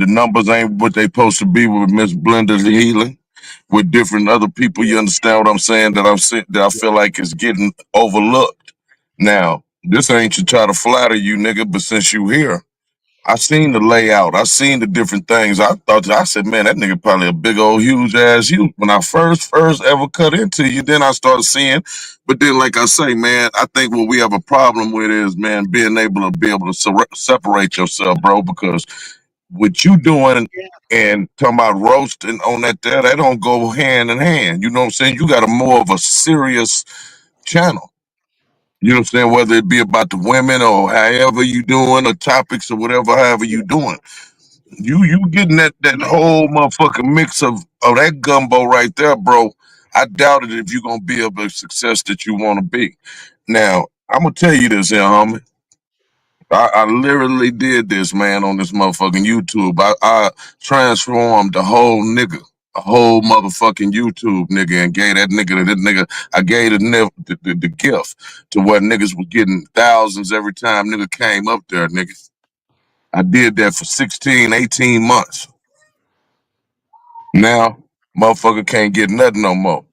numbers ain't what they supposed to be with Miss Blender Healing, with different other people. You understand what I'm saying? That I feel like is getting overlooked. Now, this ain't to try to flatter you, nigga, but since you here. I seen the layout. I seen the different things. I said, man, that nigga probably a big old huge ass you. When I first ever cut into you, then I started seeing. But then, like I say, man, I think what we have a problem with is, man, being able to separate yourself, bro. Because what you doing and talking about roasting on that don't go hand in hand. You know what I'm saying? You got a more of a serious channel. You know what I'm saying? Whether it be about the women or however you doing or topics or whatever, however you doing. You getting that whole motherfucking mix of that gumbo right there, bro. I doubt it if you're gonna be of the success that you wanna be. Now, I'm gonna tell you this here, homie. I literally did this, man, on this motherfucking YouTube. I transformed the whole nigga, a whole motherfucking YouTube nigga, and gave that nigga, I gave the gift to where niggas was getting thousands every time nigga came up there, nigga. I did that for 16, 18 months. Now, motherfucker can't get nothing no more.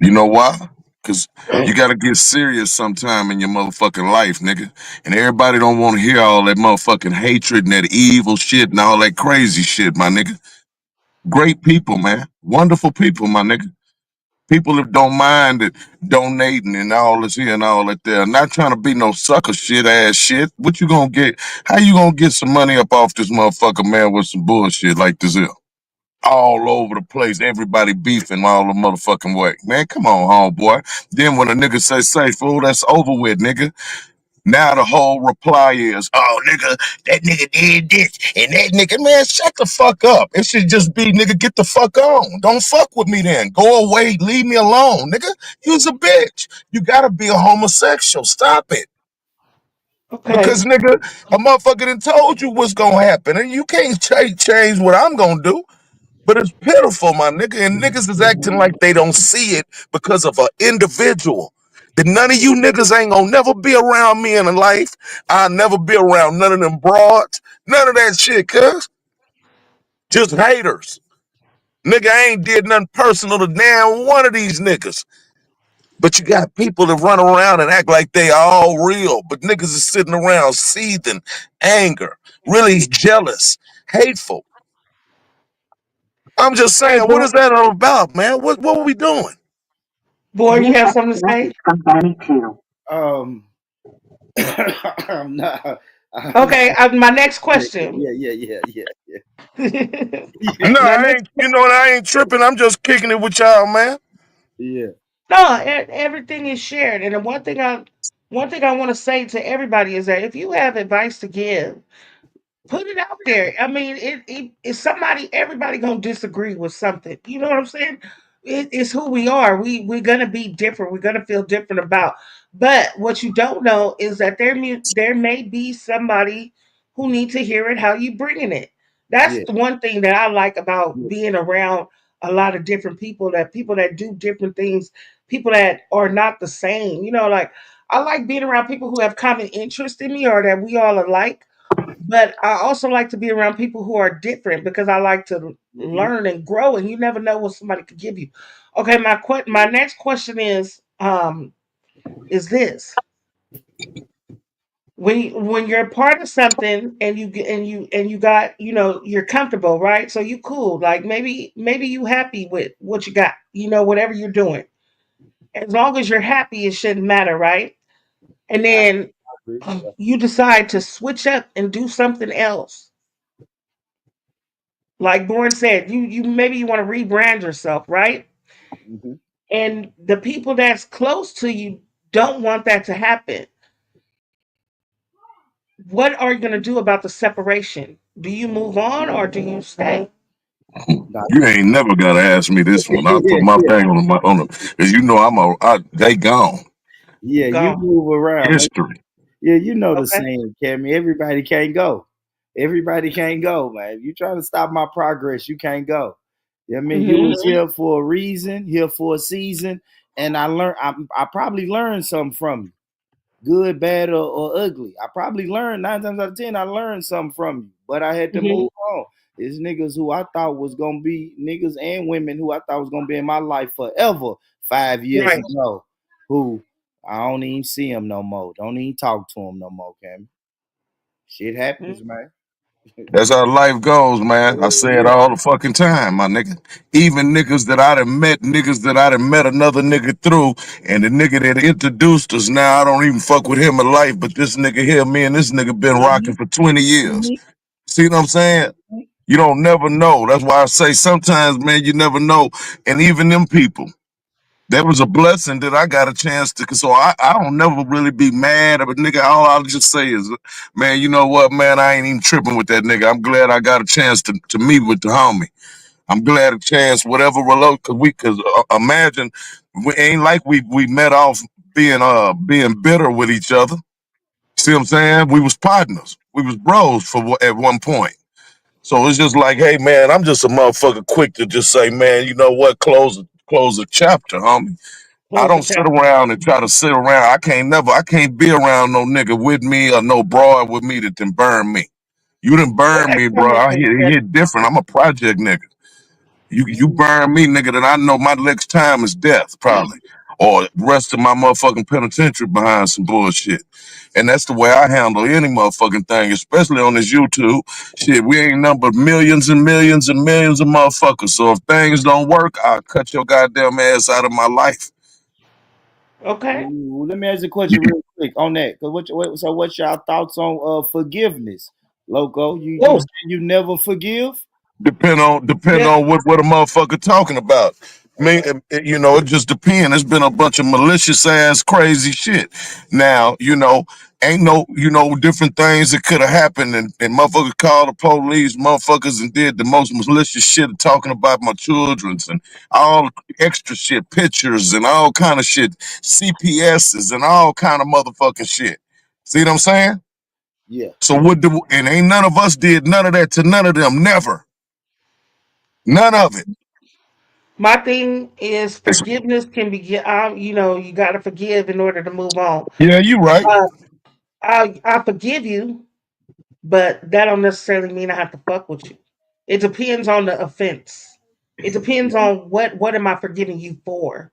You know why? Because you gotta get serious sometime in your motherfucking life, nigga. And everybody don't want to hear all that motherfucking hatred and that evil shit and all that crazy shit, my nigga. Great people, man. Wonderful people, my nigga. People that don't mind it, donating and all this here and all that there. Not trying to be no sucker shit ass shit. What you gonna get? How you gonna get some money up off this motherfucker, man, with some bullshit like this here? All over the place, everybody beefing all the motherfucking way. Man, come on, homeboy. Then when a nigga say fool, that's over with, nigga. Now the whole reply is, oh, nigga, that nigga did this, and that nigga, man, shut the fuck up. It should just be, nigga, get the fuck on. Don't fuck with me then. Go away, leave me alone, nigga. You's a bitch. You gotta be a homosexual. Stop it. Okay. Because, nigga, a motherfucker done told you what's gonna happen, and you can't change what I'm gonna do. But it's pitiful, my nigga. And niggas is acting like they don't see it because of an individual. That none of you niggas ain't gonna never be around me in life. I'll never be around none of them broads. None of that shit, cuz. Just haters. Nigga, I ain't did nothing personal to damn one of these niggas. But you got people that run around and act like they all real. But niggas is sitting around seething, anger, really jealous, hateful. I'm just Hey, saying, what boy. is that all about, man? What are we doing? Boy, you have something to say? Um, I'm not. Okay. My next Yeah, question. yeah, yeah, yeah, yeah, yeah. No, My I next. ain't. You know what? I ain't tripping. I'm just kicking it with y'all, man. Yeah. No, everything is shared. And the one thing I want to say to everybody is that if you have advice to give, put it out there. I mean, it's somebody. Everybody gonna disagree with something. You know what I'm saying? It's who we are. We're gonna be different. We're gonna feel different about. But what you don't know is that there may be somebody who needs to hear it. How you bringing it? That's Yeah. the one thing that I like about Yeah. being around a lot of different people. That people that do different things. People that are not the same. You know, like I like being around people who have common interest in me or that we all alike but I also like to be around people who are different because I like to Mhm. learn and grow, and you never know what somebody could give you. Okay, my next question is this: when you're part of something and you got, you're comfortable, right? So you cool, like maybe you happy with what you got, whatever you're doing. As long as you're happy, it shouldn't matter, right? And I then agree. Yeah. you decide to switch up and do something else. Like Born said, you maybe you want to rebrand yourself, right? Mhm. And the people that's close to you don't want that to happen. What are you going to do about the separation? Do you move on or do you stay? Nah, You ain't never gotta ask me this one. I put my thing on the, cause you know they gone. yeah, you Gone. move around. History. Yeah, you know the Okay. saying, Cammy. Everybody can't go. Everybody can't go, man. If you trying to stop my progress, you can't go. I mean, you Hmm. was here for a reason, here for a season, and I learned. I probably learned something from you, good, bad, or ugly. I probably learned 9 times out of 10. I learned something from you, but I had to Hmm. move on. It's niggas who I thought was gonna be niggas and women who I thought was gonna be in my life forever 5 years Right. ago, who I don't even see them no more. Don't even talk to them no more, Cam. Shit happens, Mhm. man. That's how life goes, man. I say it Yeah, all the fucking time, my nigga. Even niggas that I done met another nigga through, and the nigga that introduced us now, I don't even fuck with him in life, but this nigga here, me and this nigga been rocking Mhm. for 20 years. Mhm. See what I'm saying? You don't never know. That's why I say sometimes, man, you never know. And even them people, that was a blessing that I got a chance to. So I don't never really be mad. But nigga, all I'll just say is, man, you know what, man, I ain't even tripping with that nigga. I'm glad I got a chance to meet with the homie. I'm glad a chance, whatever reload, cause imagine we ain't like we met off being bitter with each other. See what I'm saying? We was partners. We was bros at one point. So it's just like, hey man, I'm just a motherfucker quick to just say, man, you know what? Close a chapter, homie. I Close the don't sit chapter. around and try to sit around. I can't be around no nigga with me or no broad with me that can burn me. You didn't Well, burn that me, bro. comment I makes hit, sense. hit different. I'm a project nigga. You burn me, nigga, then I know my next time is death, probably. Or rest of my motherfucking penitentiary behind some bullshit. And that's the way I handle any motherfucking thing, especially on this YouTube. Shit, we ain't number millions and millions and millions of motherfuckers. So if things don't work, I'll cut your goddamn ass out of my life. Okay. Ooh, let me ask you a question real quick on that. Cause so what's your thoughts on forgiveness, Loco? You say Oh, you never forgive? Depend yeah. on what a motherfucker talking about. Me, you know, it just depends. It's been a bunch of malicious ass crazy shit. Now, ain't no, different things that could have happened, and motherfuckers called the police, motherfuckers, and did the most malicious shit, talking about my childrens and all extra shit, pictures and all kind of shit, CPSs and all kind of motherfucking shit. See what I'm saying? Yeah. So and ain't none of us did none of that to none of them, never. None of it. My thing is It's, forgiveness can be, you got to forgive in order to move on. yeah, you right. Uh, I forgive you, but that don't necessarily mean I have to fuck with you. It depends on the offense. It depends on what am I forgiving you for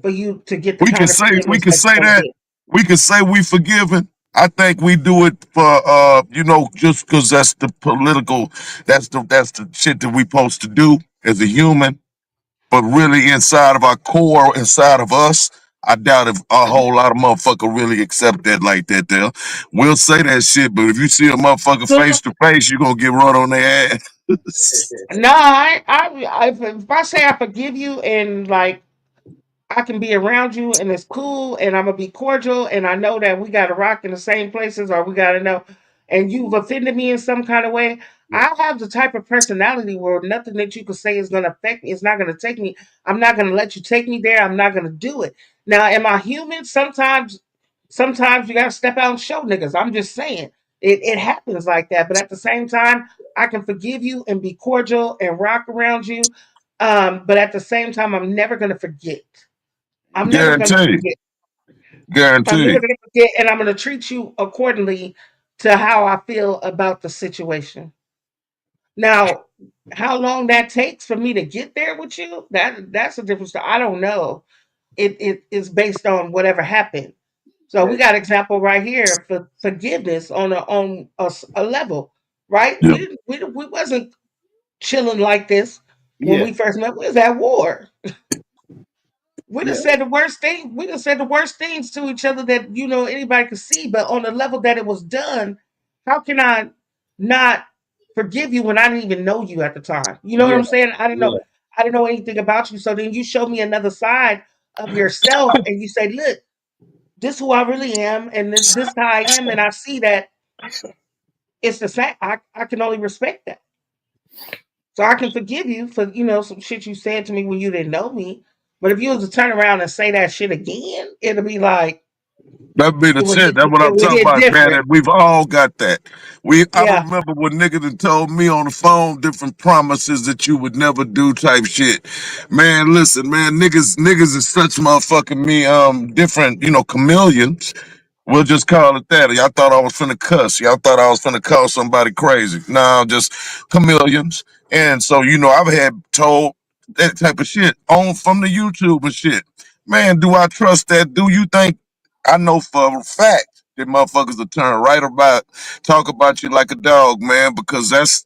you to get the We can kind of say we forgiveness can that say you want to that. get. We can say we forgiven. I think we do it for just because that's the political, that's the shit that we supposed to do as a human. But really, inside of our core, inside of us, I doubt if a whole lot of motherfucker really accept that like that. We'll say that shit, but if you see a motherfucker face to face, you gonna get run on their ass. No, if I say I forgive you and like I can be around you and it's cool and I'm gonna be cordial and I know that we gotta rock in the same places or we gotta know and you've offended me in some kind of way. Yeah. I have the type of personality where nothing that you can say is gonna affect me. It's not gonna take me. I'm not gonna let you take me there. I'm not gonna do it. Now, am I human? Sometimes you gotta step out and show niggas. I'm just saying. It happens like that. But at the same time, I can forgive you and be cordial and rock around you. But at the same time, I'm never gonna forget. I'm never going to Guarantee, forget. I'm never guarantee. going to forget, and I'm going to treat you accordingly to how I feel about the situation. Now, how long that takes for me to get there with you, that's a different story. I don't know. It is based on whatever happened. So we That, got example right here for forgiveness on a level, right? Yeah. We wasn't chilling like this when yeah, we first met. We was at war. We yeah, just said the worst thing. We just said the worst things to each other that anybody could see. But on the level that it was done, how can I not forgive you when I didn't even know you at the time? You know what yeah, I'm saying? I didn't know. yeah, I didn't know anything about you. So then you show me another side of yourself, and you say, "Look, this who I really am, and this how I am," and I see that it's the same. I can only respect that. So I can forgive you for some shit you said to me when you didn't know me. But if you was to turn around and say that shit again, it'll be like That be the shit. That's what it I'm would talking hit about, man. different. And we've all got that. I Yeah. remember when niggas had told me on the phone different promises that you would never do type shit. Man, listen, man, niggas is such motherfucking me, different, chameleons. We'll just call it that. Y'all thought I was finna cuss. Y'all thought I was finna call somebody crazy. No, just chameleons. And so, I've had told that type of shit on from the YouTube and shit. Man, do I trust that? Do you think I know for a fact that motherfuckers will turn right about, talk about you like a dog, man, because that's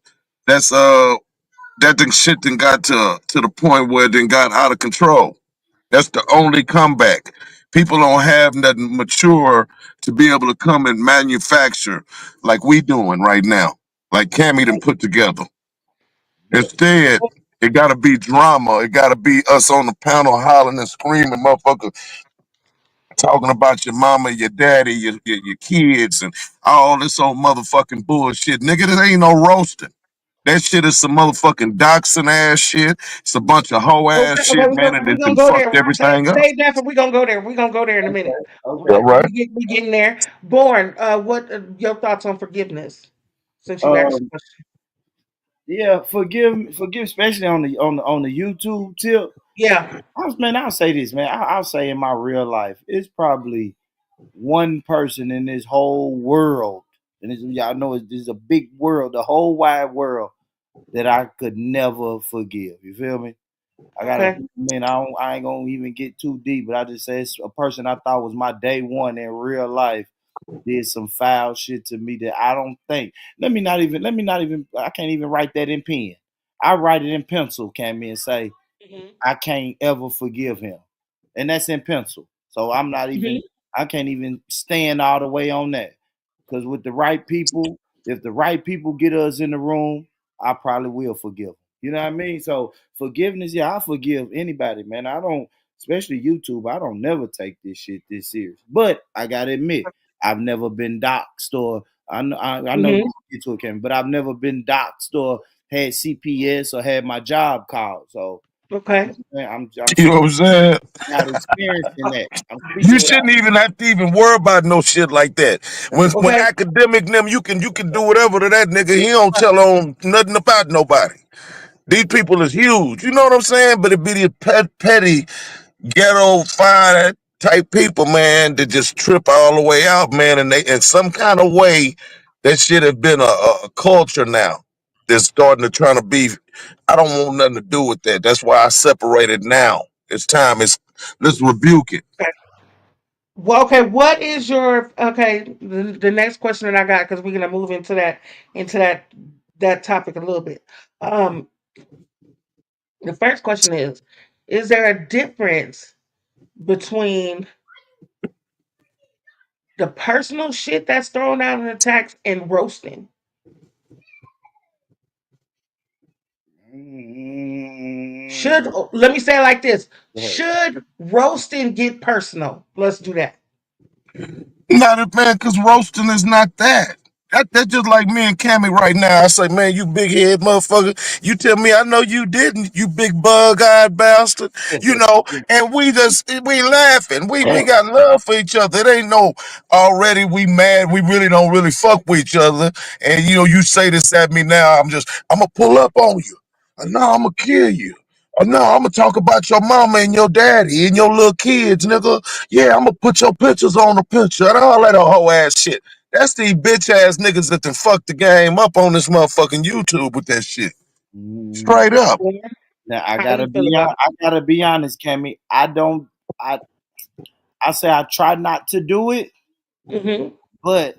that thing shit then got to the point where it then got out of control. That's the only comeback. People don't have nothing mature to be able to come and manufacture like we doing right now, like Cammy done put together. yeah. Instead, it gotta be drama. It gotta be us on the panel hollering and screaming, motherfucker, talking about your mama, your daddy, your kids, and all this old motherfucking bullshit. Nigga, there ain't no roasting. That shit is some motherfucking doxing ass shit. It's a bunch of hoe ass Okay. Okay. shit, man, and We it gonna done go there. fucked everything up. Save that for we gonna go there. We gonna go there in a minute. Okay. All right. We getting there. Born. What your thoughts on forgiveness? Since you asked the Um, question. yeah. Forgive, especially on the YouTube tip. Yeah. I'll say this, man. I'll say in my real life, it's probably one person in this whole world, and y'all know this is a big world, the whole wide world, that I could never forgive. You feel me? I gotta, Okay. man. I ain't gonna even get too deep, but I just say it's a person I thought was my day one in real life did some foul shit to me that I don't think. Let me not even. I can't even write that in pen. I write it in pencil, can me and say Hmm. I can't ever forgive him, and that's in pencil. So I'm not even. Hmm. I can't even stand all the way on that. Because with the right people, if the right people get us in the room, I probably will forgive them. You know what I mean? So forgiveness, yeah, I forgive anybody, man. I don't, especially YouTube. I don't never take this shit this serious. But I gotta admit, I've never been doxxed or I know Hmm. you get to it, Kevin, but I've never been doxxed or had CPS or had my job called. So Okay. man, I'm You know what speaking I'm saying? out experience in that. I'm You speaking without. shouldn't even have to even worry about no shit like that. When Okay. academic them, you can do whatever to that nigga. He don't tell on nothing about nobody. These people is huge. You know what I'm saying? But it be the petty ghetto fine type people, man, that just trip all the way out, man. And they in some kind of way, that shit have been a culture now. That's starting to trying to be. I don't want nothing to do with that. That's why I separated now. It's time. Let's rebuke it. Okay. Well, okay. What is your okay? The next question that I got because we're gonna move into that topic a little bit. Um, the first question is there a difference between the personal shit that's thrown out in the text and roasting? Should Mm, let me say it like this: go ahead. should roasting get personal? Let's do that. Not a man, cause roasting is not that. That's just like me and Cammy right now. I say, man, you big head motherfucker. You tell me I know you didn't, you big bug eyed bastard. And we laughing. We got love for each other. It ain't no already we mad. We really don't really fuck with each other. And you say this at me now. I'm gonna pull up on you. No, I'm gonna kill you. No, I'm gonna talk about your mama and your daddy and your little kids, nigga. Yeah, I'm gonna put your pictures on the picture and all that whole ass shit. That's these bitch ass niggas that done fucked the game up on this motherfucking YouTube with that shit. Mm, Straight up. now How you feel about I gotta be honest, Cammy. I I say I try not to do it, it? but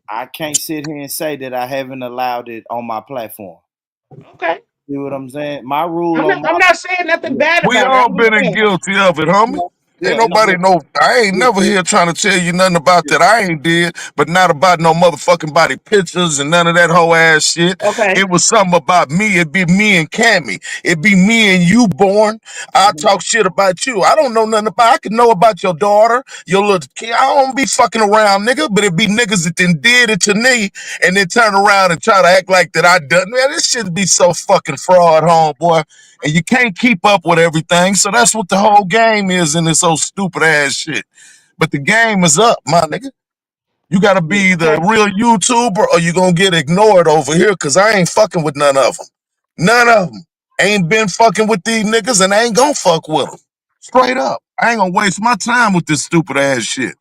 I can't sit here and say that I haven't allowed it on my platform. Okay. See what I'm saying? My rule I'm on not. my I'm not saying nothing yeah, bad We about it. all I'm just been in saying. guilty of it, homie. Ain't yeah, nobody know. I ain't yeah, never here trying to tell you nothing about that I ain't did, but not about no motherfucking body pictures and none of that whole ass shit. Okay. It was something about me. It'd be me and Cammy. It'd be me and you, born. I talk shit about you. I don't know nothing about. I can know about your daughter, your little kid. I don't be fucking around, nigga. But it be niggas that then did it to me and then turn around and try to act like that I done. Man, this shit be so fucking fraud, homeboy. And you can't keep up with everything. So that's what the whole game is in this old stupid ass shit. But the game is up, my nigga. You gotta be the Okay. real YouTuber or you gonna get ignored over here because I ain't fucking with none of them. None of them. Ain't been fucking with these niggas and I ain't gonna fuck with them. Straight up. I ain't gonna waste my time with this stupid ass shit.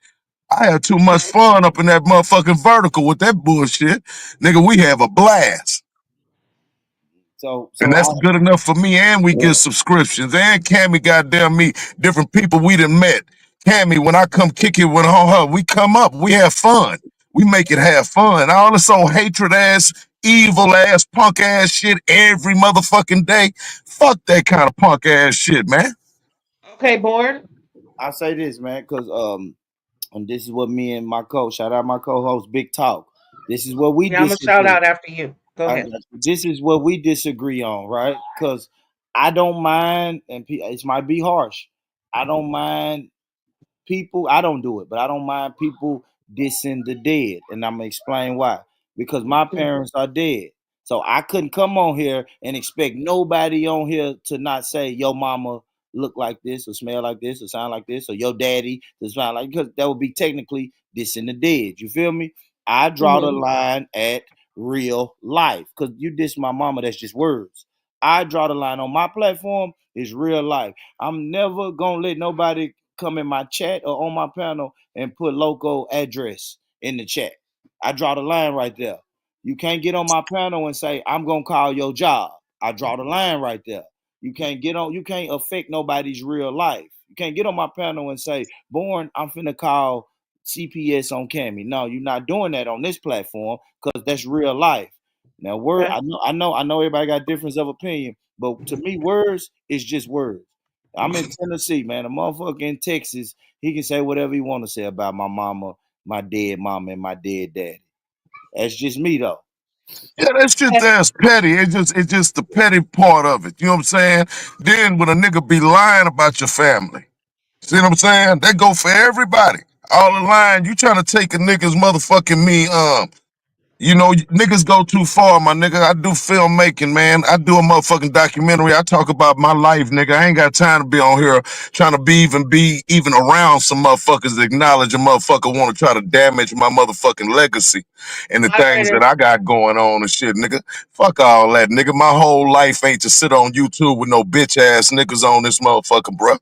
I had too much fun up in that motherfucking vertical with that bullshit. Nigga, we have a blast. And so that's good enough for me. And we get subscriptions. And Cammy, goddamn me, different people we done met. Cammy, when I come kick it with her, we come up. We have fun. We make it have fun. All this old hatred ass, evil ass, punk ass shit every motherfucking day. Fuck that kind of punk ass shit, man. Okay, board. I say this, man, because and this is what me and my shout out my co-host, Big Talk. This is what we Yeah, I'm gonna shout disagree. out after you. Go ahead. This is what we disagree on, right? Because I don't mind, and it might be harsh. I don't mind people. I don't do it, but I don't mind people dissing the dead, and I'm gonna explain why. Because my parents are dead, so I couldn't come on here and expect nobody on here to not say your mama look like this, or smell like this, or sound like this, or your daddy to sound like, because that would be technically dissing the dead. You feel me? I draw the Mm-hmm. line at real life. Because you diss my mama, that's just words. I draw the line on my platform is real life. I'm never gonna let nobody come in my chat or on my panel and put local address in the chat. I draw the line right there. You can't get on my panel and say, I'm gonna call your job. I draw the line right there. You can't affect nobody's real life. You can't get on my panel and say, Born, I'm finna call CPS on Cammy. No, you're not doing that on this platform because that's real life. Now, Okay. I know everybody got difference of opinion, but to me, words is just words. I'm in Tennessee, man. A motherfucker in Texas, he can say whatever he want to say about my mama, my dead mama, and my dead daddy. That's just me, though. Yeah, that shit there's petty. It's just the petty part of it. You know what I'm saying? Then when a nigga be lying about your family. See what I'm saying? That go for everybody. All the line, you trying to take a nigga's motherfucking me, niggas go too far, my nigga. I do filmmaking, man. I do a motherfucking documentary. I talk about my life, nigga. I ain't got time to be on here trying to be even around some motherfuckers that acknowledge a motherfucker want to try to damage my motherfucking legacy and the things Moderator. that I got going on and shit, nigga. Fuck all that, nigga. My whole life ain't to sit on YouTube with no bitch ass niggas on this motherfucker, bruh.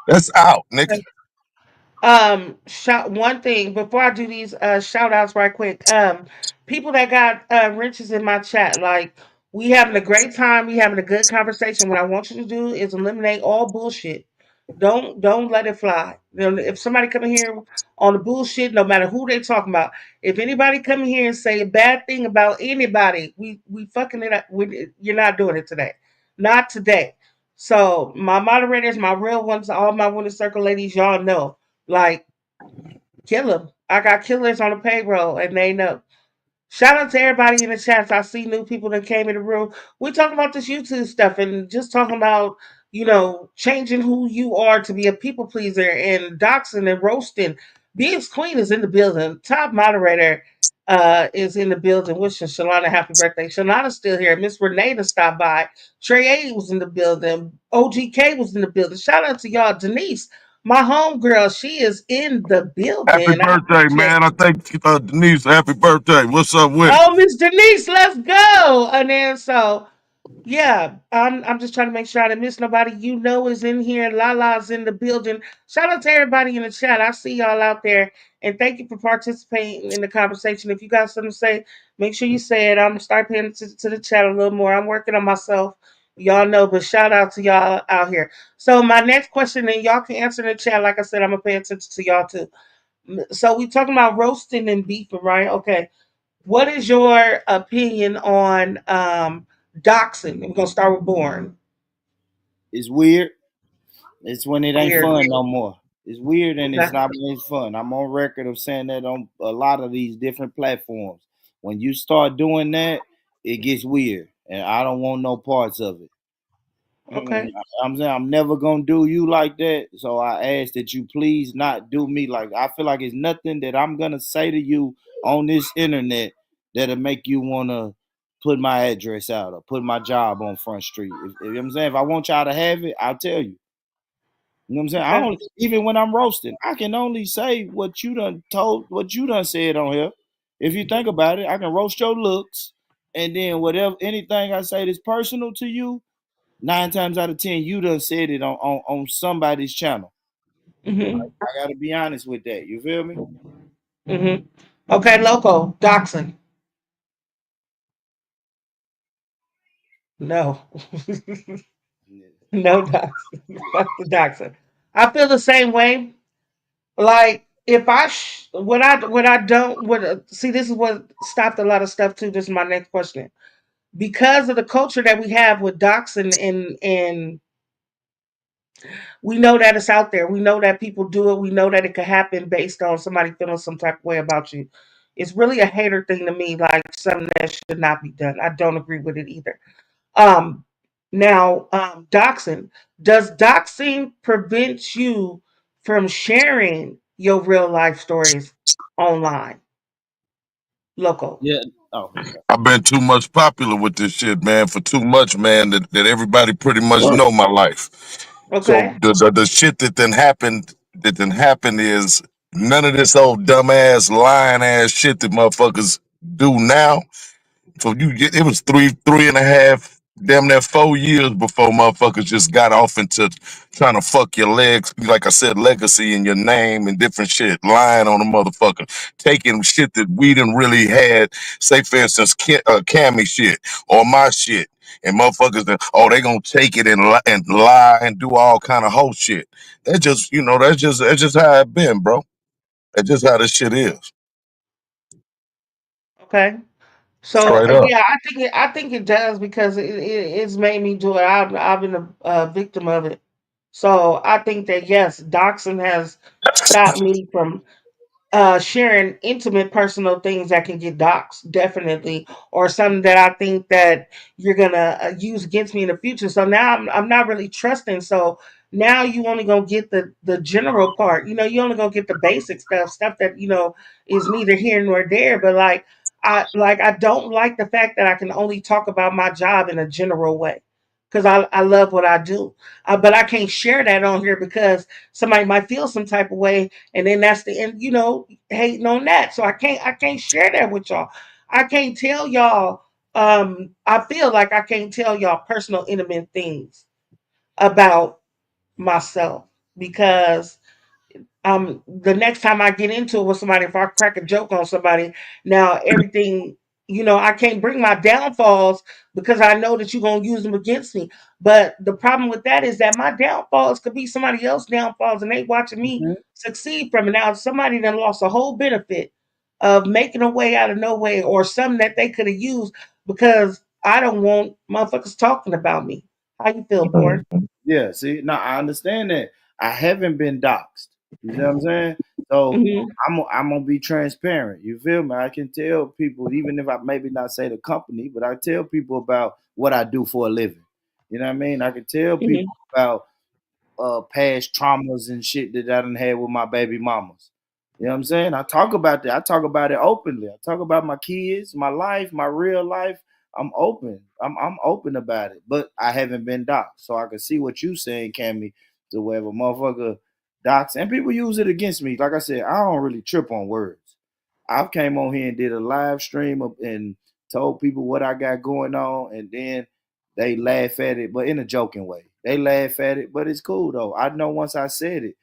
That's out, nigga. Shout one thing before I do these shout outs right quick. People that got wrenches in my chat, like we having a great time, we having a good conversation. What I want you to do is eliminate all bullshit. Don't let it fly. You know, if somebody come in here on the bullshit, no matter who they talking about, if anybody come in here and say a bad thing about anybody, we fucking it up. You're not doing it today, not today. So my moderators, my real ones, all my winner circle ladies, y'all know, like, kill them. I got killers on the payroll, and they know. Shout out to everybody in the chats. I see new people that came in the room. We talking about this YouTube stuff and just talking about, changing who you are to be a people pleaser and doxing and roasting. Beings Queen is in the building. Top moderator is in the building. Wishing Shalana happy birthday. Shalana's still here. Miss Renee stopped by. Trey A was in the building. OGK was in the building. Shout out to y'all. Denise, my homegirl, she is in the Happy building. I birthday, appreciate. man. I think Denise, happy birthday. What's up with it? Oh, Miss Denise, let's go. And then so Yeah, I'm just trying to make sure I didn't miss nobody. You know is in here. Lala's in the building. Shout out to everybody in the chat. I see y'all out there. And thank you for participating in the conversation. If you got something to say, make sure you say it. I'm gonna start paying attention to the chat a little more. I'm working on myself. Y'all know, but shout out to y'all out here. So my next question, and y'all can answer in the chat. Like I said, I'm gonna pay attention to y'all too. So we talking about roasting and beefing, right? Okay. What is your opinion on doxing? We're gonna start with Born. It's weird. It's when it ain't Weird. fun no more. It's weird and it's Okay. not when it's fun. I'm on record of saying that on a lot of these different platforms. When you start doing that, it gets weird, and I don't want no parts of it. Okay. I'm saying I'm never gonna do you like that. So I ask that you please not do me like. I feel like it's nothing that I'm gonna say to you on this internet that'll make you wanna put my address out or put my job on Front Street. You know what I'm saying? If I want y'all to have it, I'll tell you. You know what I'm saying? I Okay. don't even when I'm roasting, I can only say what you done told, what you done said on here. If you think about it, I can roast your looks, and then whatever anything I say that's personal to you, 9 times out of 10, you done said it on somebody's channel. Mhm. I gotta be honest with that. You feel me? Mhm. Okay. Loco. Doxing. No. Yeah. No doxing. Fuck the doxing. I feel the same way. Like if what I don't what see this is what stopped a lot of stuff too. This is my next question. Because of the culture that we have with doxing and we know that it's out there. We know that people do it. We know that it could happen based on somebody feeling some type of way about you. It's really a hater thing to me, like something that should not be done. I don't agree with it either. Um, doxing. Does doxing prevent you from sharing your real life stories online? Local. Yeah. Oh, okay. I've been too much popular with this shit, man, for too much, man, that everybody pretty much know my life. So Okay. the shit that then happened is none of this old dumbass lying ass shit that motherfuckers do now. So it was three and a half, damn near 4 years before motherfuckers just got off into trying to fuck your legs, like I said, legacy and your name and different shit, lying on a motherfucker, taking shit that we didn't really had, say for instance, Cammy shit or my shit. And motherfuckers, they gonna take it and lie and do all kind of whole shit. That's just how it been, bro. That's just how this shit is, Okay. So straight up. yeah, I think it does because it's made me do it. I've been a victim of it. So I think that yes, doxing has stopped me from sharing intimate personal things that can get doxxed, definitely, or something that I think that you're gonna use against me in the future. So now I'm not really trusting. So now you only gonna get the general part. You only gonna get the basic stuff that is neither here nor there. But I don't like the fact that I can only talk about my job in a general way. Because I love what I do, but I can't share that on here because somebody might feel some type of way, and then that's the end, hating on that. So I can't share that with y'all. I can't tell y'all. I feel like I can't tell y'all personal, intimate things about myself because the next time I get into it with somebody, if I crack a joke on somebody, now everything, I can't bring my downfalls because I know that you're gonna use them against me. But the problem with that is that my downfalls could be somebody else's downfalls, and they watching me Mhm. succeed from it. Now somebody that lost a whole benefit of making a way out of no way, or something that they could have used because I don't want motherfuckers talking about me. How you feel, Born? Yeah. See, now I understand that. I haven't been doxxed. You see what I'm saying? So Hmm. I'm gonna be transparent. You feel me? I can tell people, even if I maybe not say the company, but I tell people about what I do for a living. You know what I mean? I can tell people Hmm. about past traumas and shit that I done had with my baby mamas. You know what I'm saying? I talk about that. I talk about it openly. I talk about my kids, my life, my real life. I'm open. I'm open about it. But I haven't been doxxed. So I can see what you saying, Cammy, to where if a motherfucker dox and people use it against me. Like I said, I don't really trip on words. I've came on here and did a live stream and told people what I got going on, and then they laugh at it, but in a joking way. They laugh at it, but it's cool though. I know once I said it,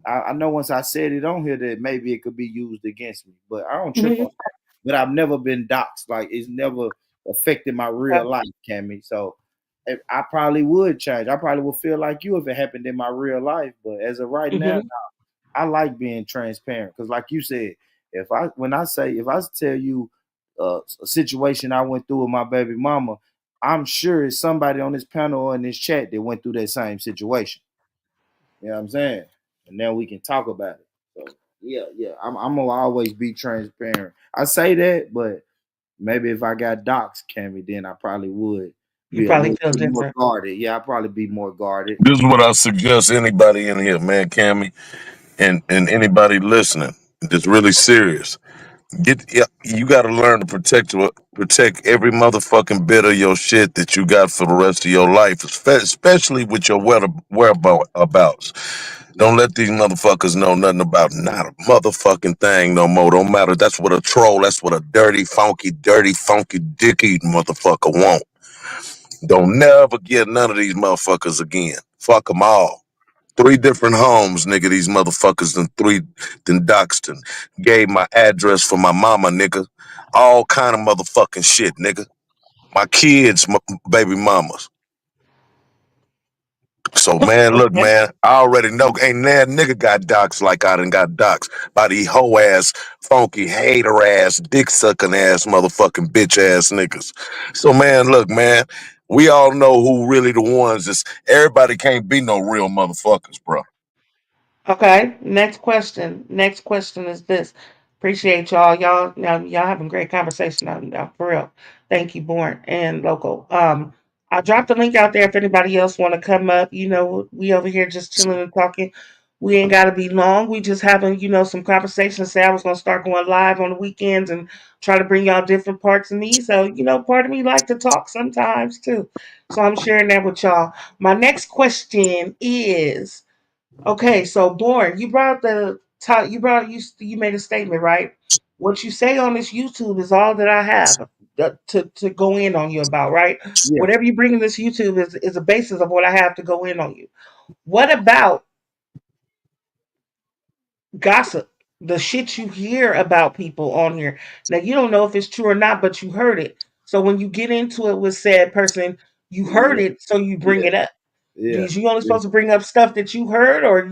I know once I said it on here that maybe it could be used against me, but I don't trip on Mhm. that. But I've never been doxxed. Like it's never affected my real life, Cammy. So I probably would change. I probably would feel like you if it happened in my real life. But as of right now, Mhm. I like being transparent because, like you said, if I tell you a situation I went through with my baby mama, I'm sure it's somebody on this panel or in this chat that went through that same situation. You know what I'm saying? And now we can talk about it. So yeah, I'm gonna always be transparent. I say that, but maybe if I got docs, Cammy, then I probably would You be a probably little feel bit more different. guarded. Yeah, I'd probably be more guarded. This is what I suggest anybody in here, man, Cammy, and anybody listening that's really serious. Yeah, you got to learn to protect every motherfucking bit of your shit that you got for the rest of your life, especially with your whereabouts. Don't let these motherfuckers know nothing about not a motherfucking thing no more. Don't matter. That's what a troll. That's what a dirty, funky, dick eating motherfucker want. Don't never get none of these motherfuckers again. Fuck them all. Three different homes, nigga. These motherfuckers then Doxton gave my address for my mama, nigga. All kind of motherfucking shit, nigga. My kids, baby mamas. So man, look, Okay. man, I already know ain't that nigga got doxed like I done got doxed by these hoe ass, funky, hater ass, dick sucking ass, motherfucking bitch ass niggas. So man, look, man, we all know who really the ones is. Everybody can't be no real motherfuckers, bro. Okay. Next question. Next question is this. Appreciate y'all. Y'all having great conversation now, for real. Thank you, Born and Local. I dropped the link out there if anybody else want to come up. We over here just chilling and talking. We ain't gotta be long. We just having, some conversations. Say I was gonna start going live on the weekends and try to bring y'all different parts of me. So, part of me like to talk sometimes too. So I'm sharing that with y'all. My next question is, okay, so Born, you brought the top. You made a statement, right? What you say on this YouTube is all that I have to go in on you about, right? Yeah, Whatever you bring in this YouTube is a basis of what I have to go in on you. What about gossip? The shit you hear about people on here. Now you don't know if it's true or not, but you heard it. So when you get into it with said person, you heard yeah, it, so you bring yeah, it up. yeah. Is you only Yeah. supposed to bring up stuff that you heard, or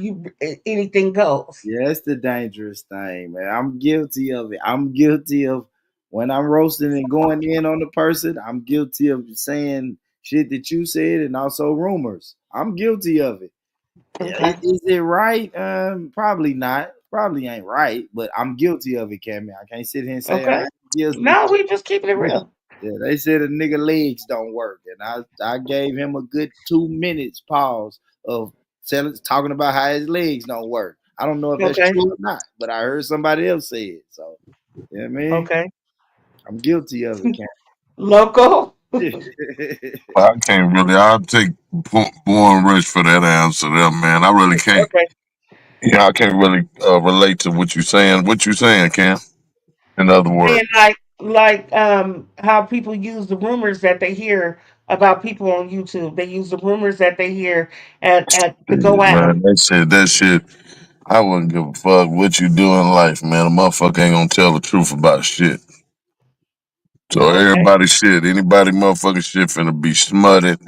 anything goes? Yeah, it's the dangerous thing, man. I'm guilty of it. I'm guilty of when I'm roasting and going in on the person. I'm guilty of saying shit that you said and also rumors. I'm guilty of it. Okay. Is it right? Probably not. Probably ain't right, but I'm guilty of it, Cammy. I can't sit here and say I Okay. ain't guilty. No, we just keeping it real. Yeah, they said a nigga legs don't work, and I gave him a good 2 minutes pause of talking about how his legs don't work. I don't know if that's Okay. true or not, but I heard somebody else say it. So yeah, man, Okay. I'm guilty of it, Local. Cam. I can't really. I'll take Born Rich for that answer there, man. I really can't. Okay. Yeah, I can't really relate to what you're saying. What you saying, Cam? In other words, Saying how people use the rumors that they hear about people on YouTube. They use the rumors that they hear at to go at them. man, that shit. I wouldn't give a fuck what you do in life, man. A motherfucker ain't gonna tell the truth about shit. So Okay. everybody shit, anybody motherfucking shit finna be smutted,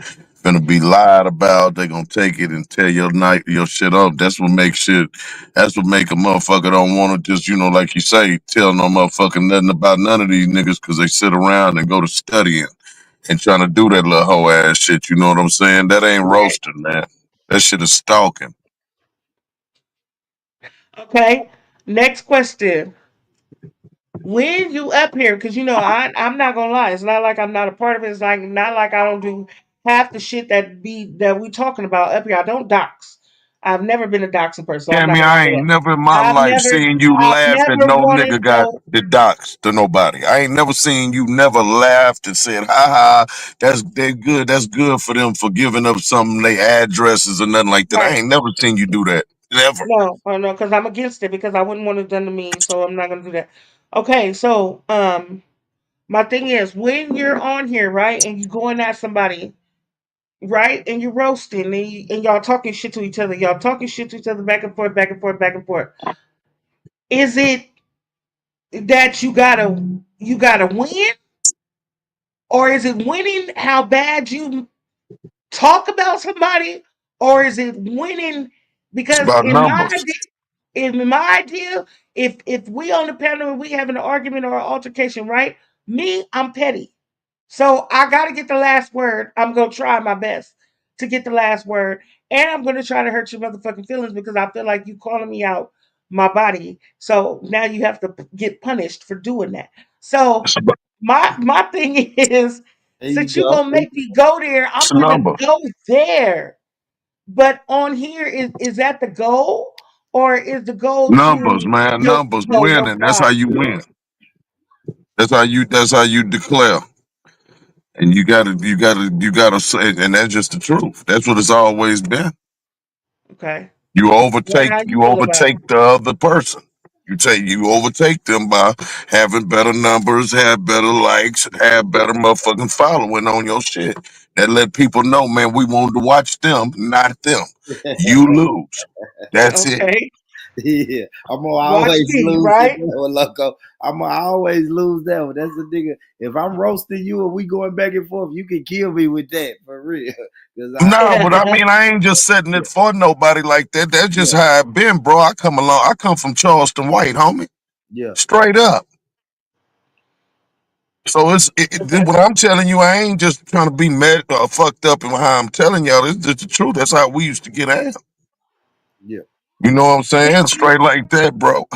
finna be lied about. They gonna take it and tear your shit up. That's what makes shit. That's what make a motherfucker don't want to just like you say, tell no motherfucker nothing about none of these niggas because they sit around and go to studying and trying to do that little hoe ass shit. You know what I'm saying? That ain't Right. roasting, man. That shit is stalking. Okay. Next question. When you up here, because I'm not gonna lie, it's not like I'm not a part of it. It's like not like I don't do half the shit that we talking about up here. I don't dox. I've never been a doxing person, so I'm not Cammy, gonna I say ain't that. never in my I've life never seen you I've laugh at never no wanted nigga got so the docs to nobody. I ain't never seen you never laughed and said, ha ha, that's good for them for giving up some they addresses or nothing like that. I right. ain't never seen you do that. Never. No, oh no, because I'm against it because I wouldn't want it done to me, so I'm not gonna do that. Okay, so my thing is when you're on here, right, and you going at somebody, right? And you're roasting, and y'all talking shit to each other. Y'all talking shit to each other back and forth, back and forth, back and forth. Is it that you gotta win, or is it winning how bad you talk about somebody, or is it winning It's because about numbers. in my idea, if we on the panel and we having an argument or an altercation, right? Me, I'm petty. So I gotta get the last word. I'm gonna try my best to get the last word. And I'm gonna try to hurt your motherfucking feelings because I feel like you calling me out my body. So now you have to get punished for doing that. So It's about my thing is, There you since you go. gonna make me go there, it's I'm a gonna number. go there. But on here, is that the goal? Or is the goal Numbers, to man. Numbers your winning. That's how pride? you win. That's how you declare. And you gotta say, and that's just the truth. That's what it's always been. Okay. You What overtake how you you feel about it? overtake the other person. You overtake them by having better numbers, have better likes, have better motherfucking following on your shit. That let people know, man, we wanted to watch them, not them. You lose. That's it. Okay. Yeah, I'm gonna Watch always me, lose it, right? loco. I'm gonna always lose that one. That's the nigga. If I'm roasting you and we going back and forth, you can kill me with that for real. Cause No, but I mean, I ain't just setting it for nobody like that. That's just yeah, how it been, bro. I come from Charleston White, homie. yeah, Straight up. So Okay. what I'm telling you, I ain't just trying to be mad or fucked up in how I'm telling y'all. It's just the truth. That's how we used to get at. yeah, You know what I'm saying? Straight like that, bro.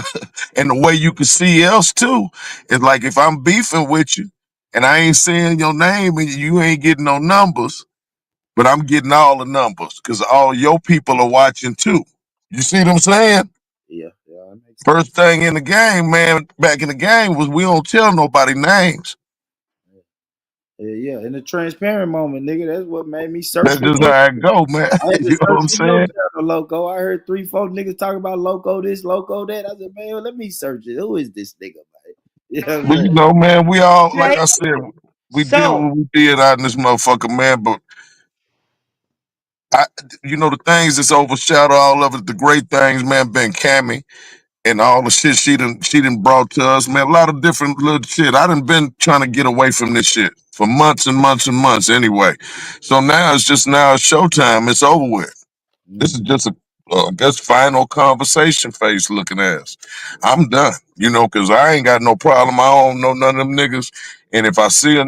And the way you can see else too is like if I'm beefing with you and I ain't saying your name and you ain't getting no numbers, but I'm getting all the numbers because all your people are watching too. You see what I'm saying? yeah, yeah. That makes sense. First thing in the game, man, back in the game was we don't tell nobody names. Yeah, yeah. In the transparent moment, nigga, that's what made me search That's for just your. how it go, man. I had to You know what search I'm for your saying? channel, loco. I heard 3, 4 niggas talking about loco this, loco that. I said, man, let me search it. Who is this nigga, man? You know what I'm But you saying? know, man, we all like Okay. I said, we did So what we did out in this motherfucker, man. But I, the things that's overshadow all of it, the great things, man, been Cammy and all the shit she done brought to us, man. A lot of different little shit. I done been trying to get away from this shit for months and months and months anyway. So now it's showtime. It's over with. This is Mhm. just I guess final conversation face looking ass. I'm done, because I ain't got no problem. I don't know none of them niggas. And if I see if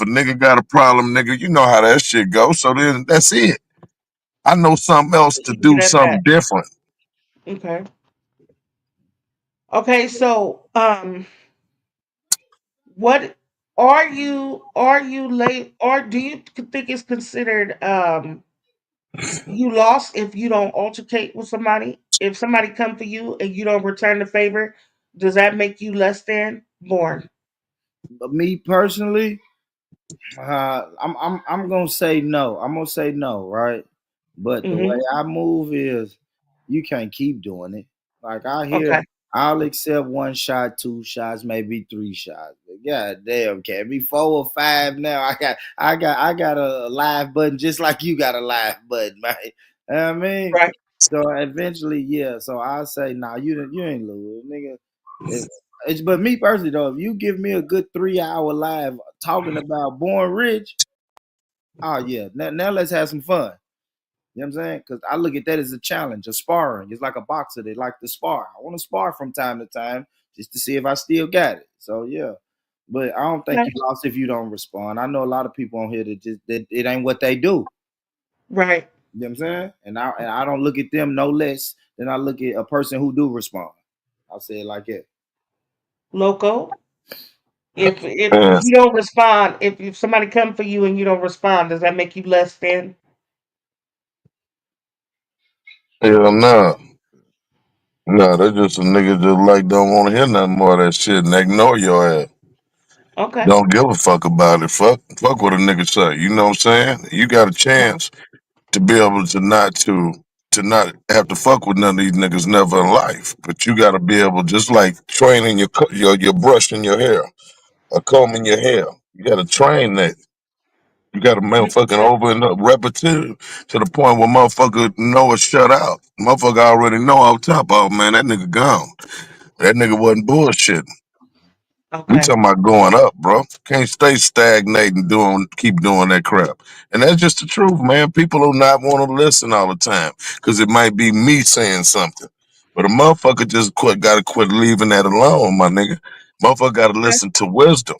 a nigga got a problem, nigga, you know how that shit goes. So then that's it. I know something else to keep it do, at that. something different. Okay. Okay, so what are you late, or do you think it's considered you lost if you don't altercate with somebody? If somebody come for you and you don't return the favor, does that make you less than born? But me personally, I'm gonna say no. I'm gonna say no, right? But the way Mm-hmm. I move is you can't keep doing it. Like I hear Okay. I'll accept 1 shot, 2 shots, maybe 3 shots. But god damn, can be 4 or 5 now. I got a live button just like you got a live button, man. You know what I mean? Right. So eventually, yeah. So I'll say, nah, you ain't lose, nigga. If, but me personally though, if you give me a good 3 hour live talking about Born Rich, oh yeah, now let's have some fun. You know what I'm saying? Because I look at that as a challenge, a sparring. It's like a boxer. They like to spar. I want to spar from time to time just to see if I still got it. So yeah, but I don't think Okay. you lost if you don't respond. I know a lot of people on here that it ain't what they do. Right. You know what I'm saying? And I don't look at them no less than I look at a person who do respond. I'll say it like that. Loco. If Yeah, you don't respond, if somebody come for you and you don't respond, does that make you less than? hell no. No, that's just a nigga just like don't want to hear nothing more of that shit and they ignore your ass. Okay. Don't give a fuck about it. Fuck what a nigga say. You know what I'm saying? You got a Right. chance to be able to not have to fuck with none of these niggas never in life. But you got to be able, just like training your brush in your hair or combing your hair. You got to train that. You got a Nikki motherfucking said, over and up repetitive to the point where motherfucker know it's shut out. Motherfucker already know off top. Oh man, that nigga gone. That nigga wasn't bullshitting. We okay. talking about going up, bro. Can't stay stagnating keep doing that crap. And that's just the truth, man. People do not want to listen all the time because it might be me saying something. But a motherfucker just gotta quit leaving that alone, my nigga. Motherfucker gotta Okay. listen to wisdom.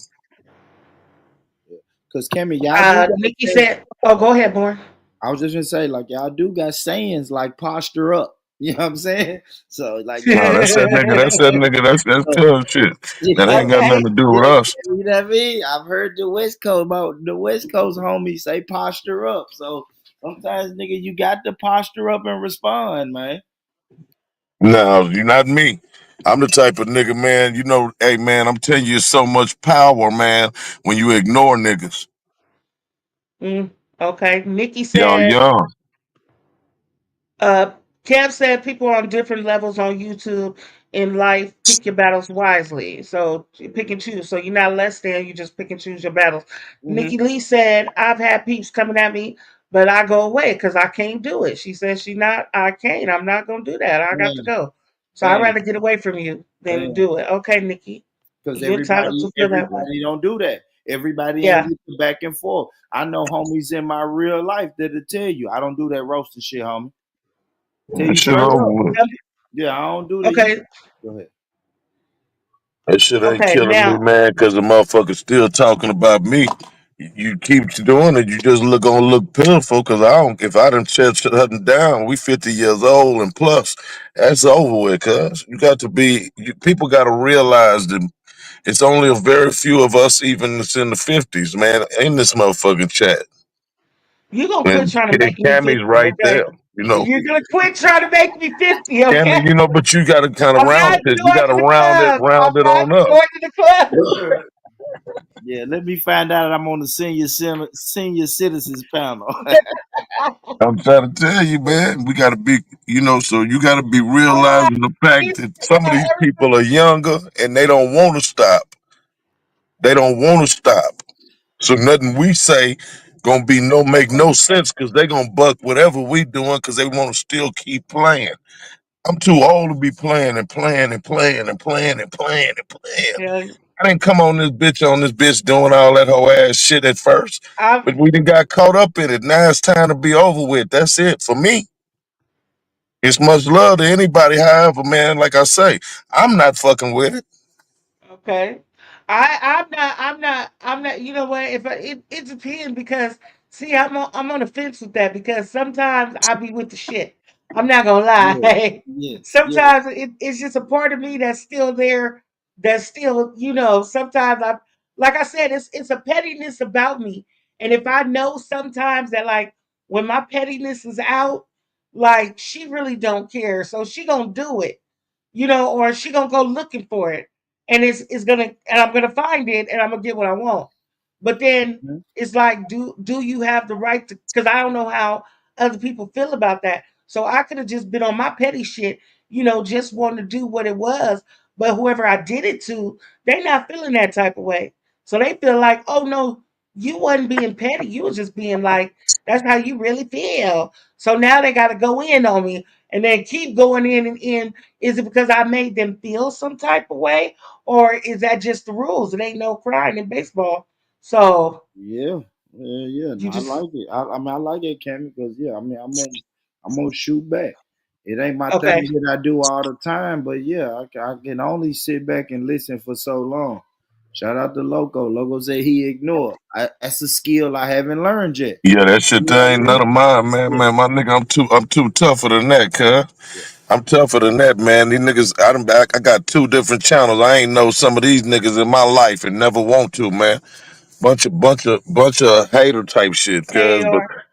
Cause Kimmy, y'all do got Nikki say. said, "Oh, go ahead, Born." I was just gonna say, like, y'all do got sayings like posture up. You know what I'm saying? So, like, y'all. No, that's that nigga. That's that nigga. That's tough shit. That ain't got Okay. nothing to do with Yeah, us. you know what I mean? I've heard the West Coast homies say posture up. So sometimes, nigga, you got to posture up and respond, man. No, you're not me. I'm the type of nigga, man. You know, hey, man, I'm telling you, it's so much power, man, when you ignore niggas. Mm, okay. Nikki Y'all said, young. Uh, Kev said people are on different levels on YouTube in life. Pick your battles wisely. So you pick and choose. So you're not less than. You just pick and choose your battles. Hmm. Nikki Lee said, "I've had peeps coming at me, but I go away because I can't do it." She said, "She not. I can't. I'm not gonna do that. I got to Damn, go. So I'd damn, rather get away from you than to damn. do it." Okay, Nikki, Because you're entitled to feel that way. everybody don't do that. Everybody ain't Yeah. with the back and forth. I know homies in my real life that'll tell you I don't do that roasting shit, homie. Tell That you shit straight over up. with. Yeah, I don't do that. Okay. Go ahead. That shit ain't Okay. killing me, Now man, because the motherfucker's still talking about me. You keep doing it, you just gonna look pitiful. Because I don't. If I done shut something down, we 50 years old and plus. That's over with. Cuz you got to be. People got to realize that it's only a very few of us, even that's in the 50s, man, in this motherfucking chat. you're gonna quit And trying to make me 50. Cammy's right Okay. there. You know, You're gonna quit trying to make me 50. Okay. Cammy, but you got to kind of I'm round not it. You got to joining the club. I'm round it not on up. joining the club. Yeah, let me find out that I'm on the senior citizens panel. I'm trying to tell you, man, we got to be, so you got to be Boy, realizing the fact you that said some of these everything. people are younger and they don't want to stop. They don't want to stop. So nothing we say gonna be make no sense because they gonna buck whatever we doing because they want to still keep playing. I'm too old to be playing and playing and playing and playing and playing and playing. Yeah, I didn't come on this bitch doing all that whole ass shit at first, I'm but we done got caught up in it. Now it's time to be over with. That's it for me. It's much love to anybody. However, man, like I say, I'm not fucking with it. okay. I'm not. You know what? If I, it depends because see, I'm on the fence with that because sometimes I be with the shit. I'm not gonna Yeah, lie. yes, yes. Sometimes it's just a part of me that's still there. That's still, sometimes like I said, it's a pettiness about me. And if I know sometimes that like when my pettiness is out, like she really don't care, so she gonna do it, or she gonna go looking for it, and I'm gonna find it, and I'm gonna get what I want. But then Mhm. it's like, do you have the right to? Because I don't know how other people feel about that. So I could have just been on my petty shit, just wanting to do what it was. But whoever I did it to, they not feeling that type of way. So they feel like, oh no, you wasn't being petty. You was just being like, that's how you really feel. So now they got to go in on me and then keep going in and in. Is it because I made them feel some type of way, or is that just the rules? It ain't no crying in baseball. So Yeah, yeah, yeah. No, you I just like it. I mean, I like it, Cammy, because yeah, I mean, I'm gonna shoot back. It ain't my thing okay. that I do all the time, but yeah, I can only sit back and listen for so long. Shout out to Loco. Loco said he ignored. That's a skill I haven't learned yet. Yeah, that shit You know there what I ain't mean? none of mine, man. Yeah, Man, my nigga, I'm too tougher than that, cuz. yeah. I'm tougher than that, man. These niggas, I got two different channels. I ain't know some of these niggas in my life and never want to, man. Bunch of hater type shit, Hey, cuz. But or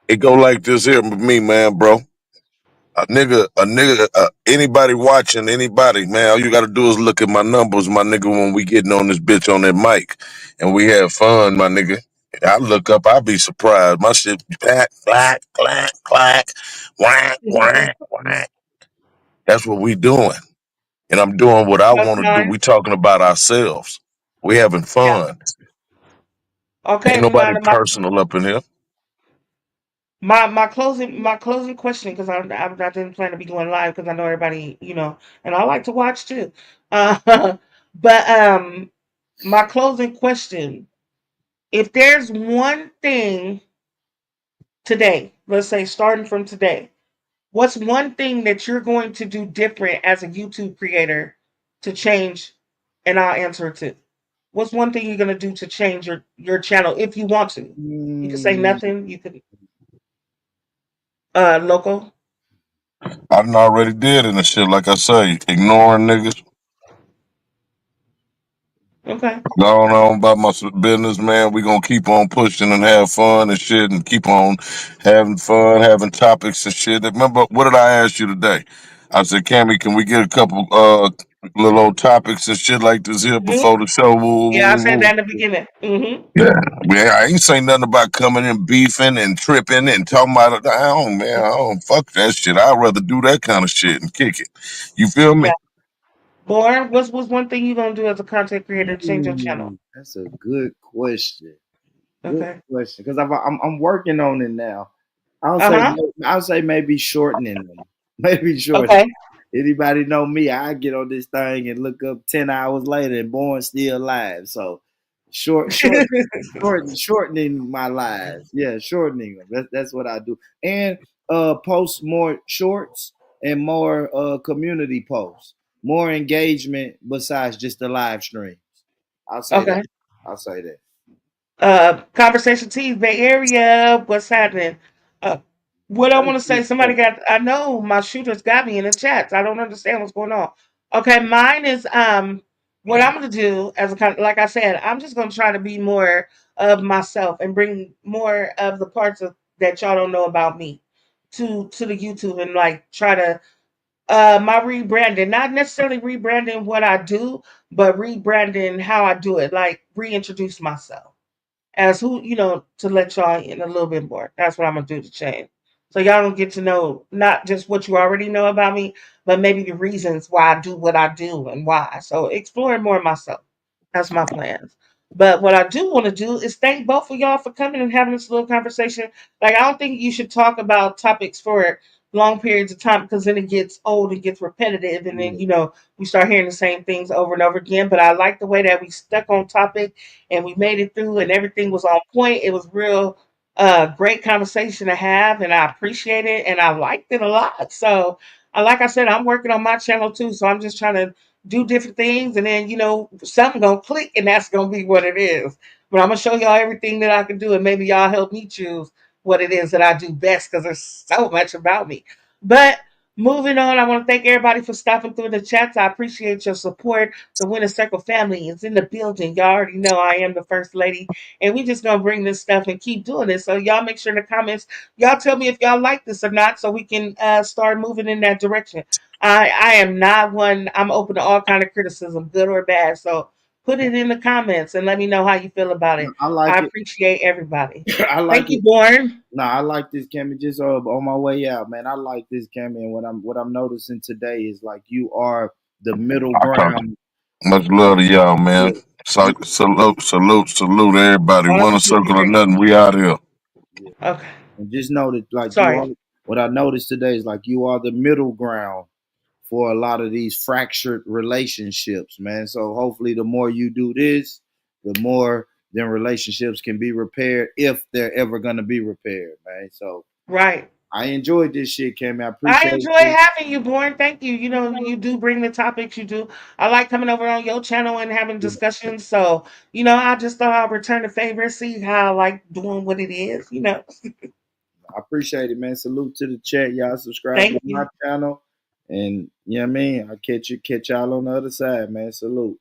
it go like this here with me, man, bro. Anybody watching, anybody, man, all you gotta do is look at my numbers, my nigga, when we getting on this bitch on that mic and we have fun, my nigga. I look up, I be surprised. My shit clack, clack, clack, clack, whack, whack, whack. That's what we doing. And I'm doing what I that's want to do. nice. We talking about ourselves. We having Yeah. fun. Okay, Ain't nobody my personal up in here. my closing question, because I didn't plan to be going live because I know everybody, and I like to watch too. But my closing question: if there's one thing today, let's say starting from today, what's one thing that you're going to do different as a YouTube creator to change? And I'll answer it too. What's one thing you're gonna do to change your channel if you want to? You can say Mm, nothing. You can local. I done already did it and shit. Like I say, ignoring niggas. Okay. Going on about my business, man. We gonna keep on pushing and have fun and shit, and keep on having fun, having topics and shit. Remember, what did I ask you today? I said, Cammy, can we get a couple little old topics and shit like this here Hmm. before the show? Woo, Yeah, I woo, said woo, that in the woo. beginning. Yeah, man. I ain't saying nothing about coming and beefing and tripping and talking about it. I don't fuck that shit. I'd rather do that kind of shit and kick it. You feel me? Yeah. Born, what's one thing you gonna do as a content creator to change your channel? that's a good question. Good Okay. question, because I'm working on it now. I'll Uh say huh. I'll say maybe shortening them. Maybe shortening. Okay. Anybody know me? I get on this thing and look up 10 hours later and born still alive. So shortening my lives. Yeah, shortening them. That's what I do. And post more shorts and more community posts, more engagement besides just the live streams. I'll say that. Okay. I'll say that. Conversation T, Bay Area. What's happening? Uh, what I want to say, somebody got. I know my shooters got me in the chats. I don't understand what's going on. Okay, mine is what I'm gonna do as a like I said, I'm just gonna try to be more of myself and bring more of the parts of that y'all don't know about me to the YouTube and like try to my rebranding, not necessarily rebranding what I do, but rebranding how I do it, like reintroduce myself as who, to let y'all in a little bit more. That's what I'm gonna do to change. So y'all don't get to know not just what you already know about me, but maybe the reasons why I do what I do and why. So exploring more of myself. That's my plans. But what I do want to do is thank both of y'all for coming and having this little conversation. Like I don't think you should talk about topics for long periods of time because then it gets old and gets repetitive and then Yeah. we start hearing the same things over and over again. But I like the way that we stuck on topic and we made it through and everything was on point. It was real great conversation to have and I appreciate it and I liked it a lot. So like I said, I'm working on my channel too. So I'm just trying to do different things and then something gonna click and that's gonna be what it is. But I'm gonna show y'all everything that I can do and maybe y'all help me choose what it is that I do best because there's so much about me. But moving on, I want to thank everybody for stopping through the chats. I appreciate your support. The Winner Circle family is in the building. Y'all already know I am the first lady, and we just gonna bring this stuff and keep doing it. So y'all make sure in the comments, y'all tell me if y'all like this or not, so we can start moving in that direction. I am not one. I'm open to all kind of criticism, good or bad. So put it in the comments and let me know how you feel about it. I like I it. appreciate everybody. I like Thank it. you, Born. No, I like this, Cammy. Just on my way out, man. I like this, Cammy. And what I'm noticing today is like you are the middle I talk ground. much love to y'all, man. Yeah, So, you, salute everybody. One Wonderful to circle or hear you. nothing. We out here. yeah. Okay. And just know that like you are. Sorry. What I noticed today is like you are the middle ground for a lot of these fractured relationships, man. So hopefully, the more you do this, the more then relationships can be repaired if they're ever gonna be repaired, man. So Right. I enjoyed this shit, Cammy. I I appreciate enjoy you. having you, Born. Thank you. You do bring the topics you do. I like coming over on your channel and having discussions. So, I just thought I'd return the favor, see how I like doing what it is. I appreciate it, man. Salute to the chat. Y'all subscribe Thank to my you. channel. And you know what I mean? I'll catch y'all on the other side, man. Salute.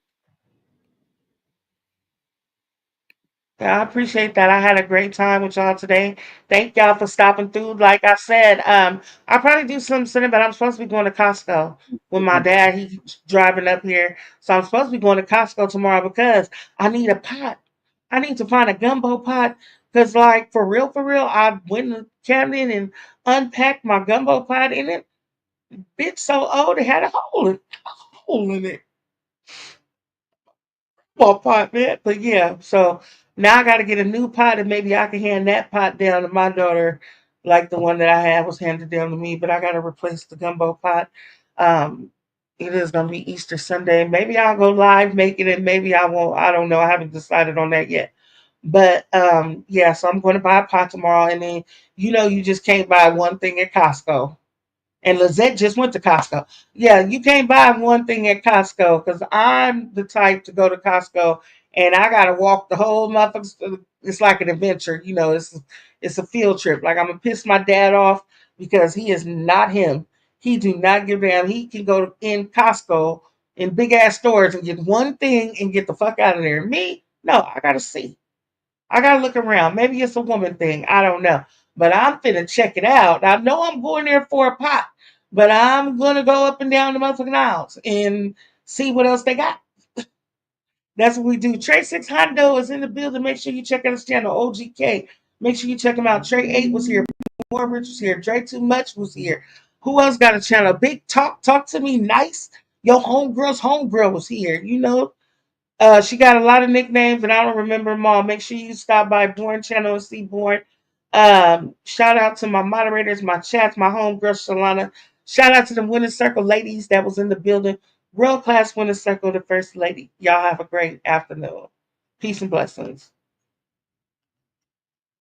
Yeah, I appreciate that. I had a great time with y'all today. Thank y'all for stopping through. Like I said, I'll probably do some sitting, but I'm supposed to be going to Costco with my dad. He's driving up here. So I'm supposed to be going to Costco tomorrow because I need a pot. I need to find a gumbo pot. Because, like, for real, I went in the cabinet and unpacked my gumbo pot in it. Bitch, so old, it had a hole in it. Well, pot, man. But yeah, so Now I got to get a new pot, and maybe I can hand that pot down to my daughter, like the one that I had was handed down to me. But I got to replace the gumbo pot. Um, it is going to be Easter Sunday. Maybe I'll go live, make it, and maybe I won't. I don't know. I haven't decided on that yet. But yeah, so I'm going to buy a pot tomorrow, and then you just can't buy one thing at Costco. And Lizette just went to Costco. Yeah, you can't buy one thing at Costco because I'm the type to go to Costco and I gotta walk the whole motherfucker. It's like an adventure, it's a field trip. Like I'm gonna piss my dad off because he is not him. He do not give a damn. He can go in Costco in big ass stores and get one thing and get the fuck out of there. Me, no, I gotta see. I gotta look around. Maybe it's a woman thing. I don't know. But I'm finna check it out. I know I'm going there for a pot, but I'm gonna go up and down the motherfucking aisles and see what else they got. That's what we do. Trey 6 Hondo is in the building. Make sure you check out his channel, OGK. Make sure you check him out. Trey 8 was here. More Rich was here. Dre Too Much was here. Who else got a channel? Big Talk to Me Nice. Yo, homegirl was here. She got a lot of nicknames, and I don't remember them all. Make sure you stop by Born Channel and see Born. Shout out to my moderators, my chats, my homegirl Shalana. Shout out to the Winning Circle ladies that was in the building. World class Winning Circle, the first lady. Y'all have a great afternoon. Peace and blessings.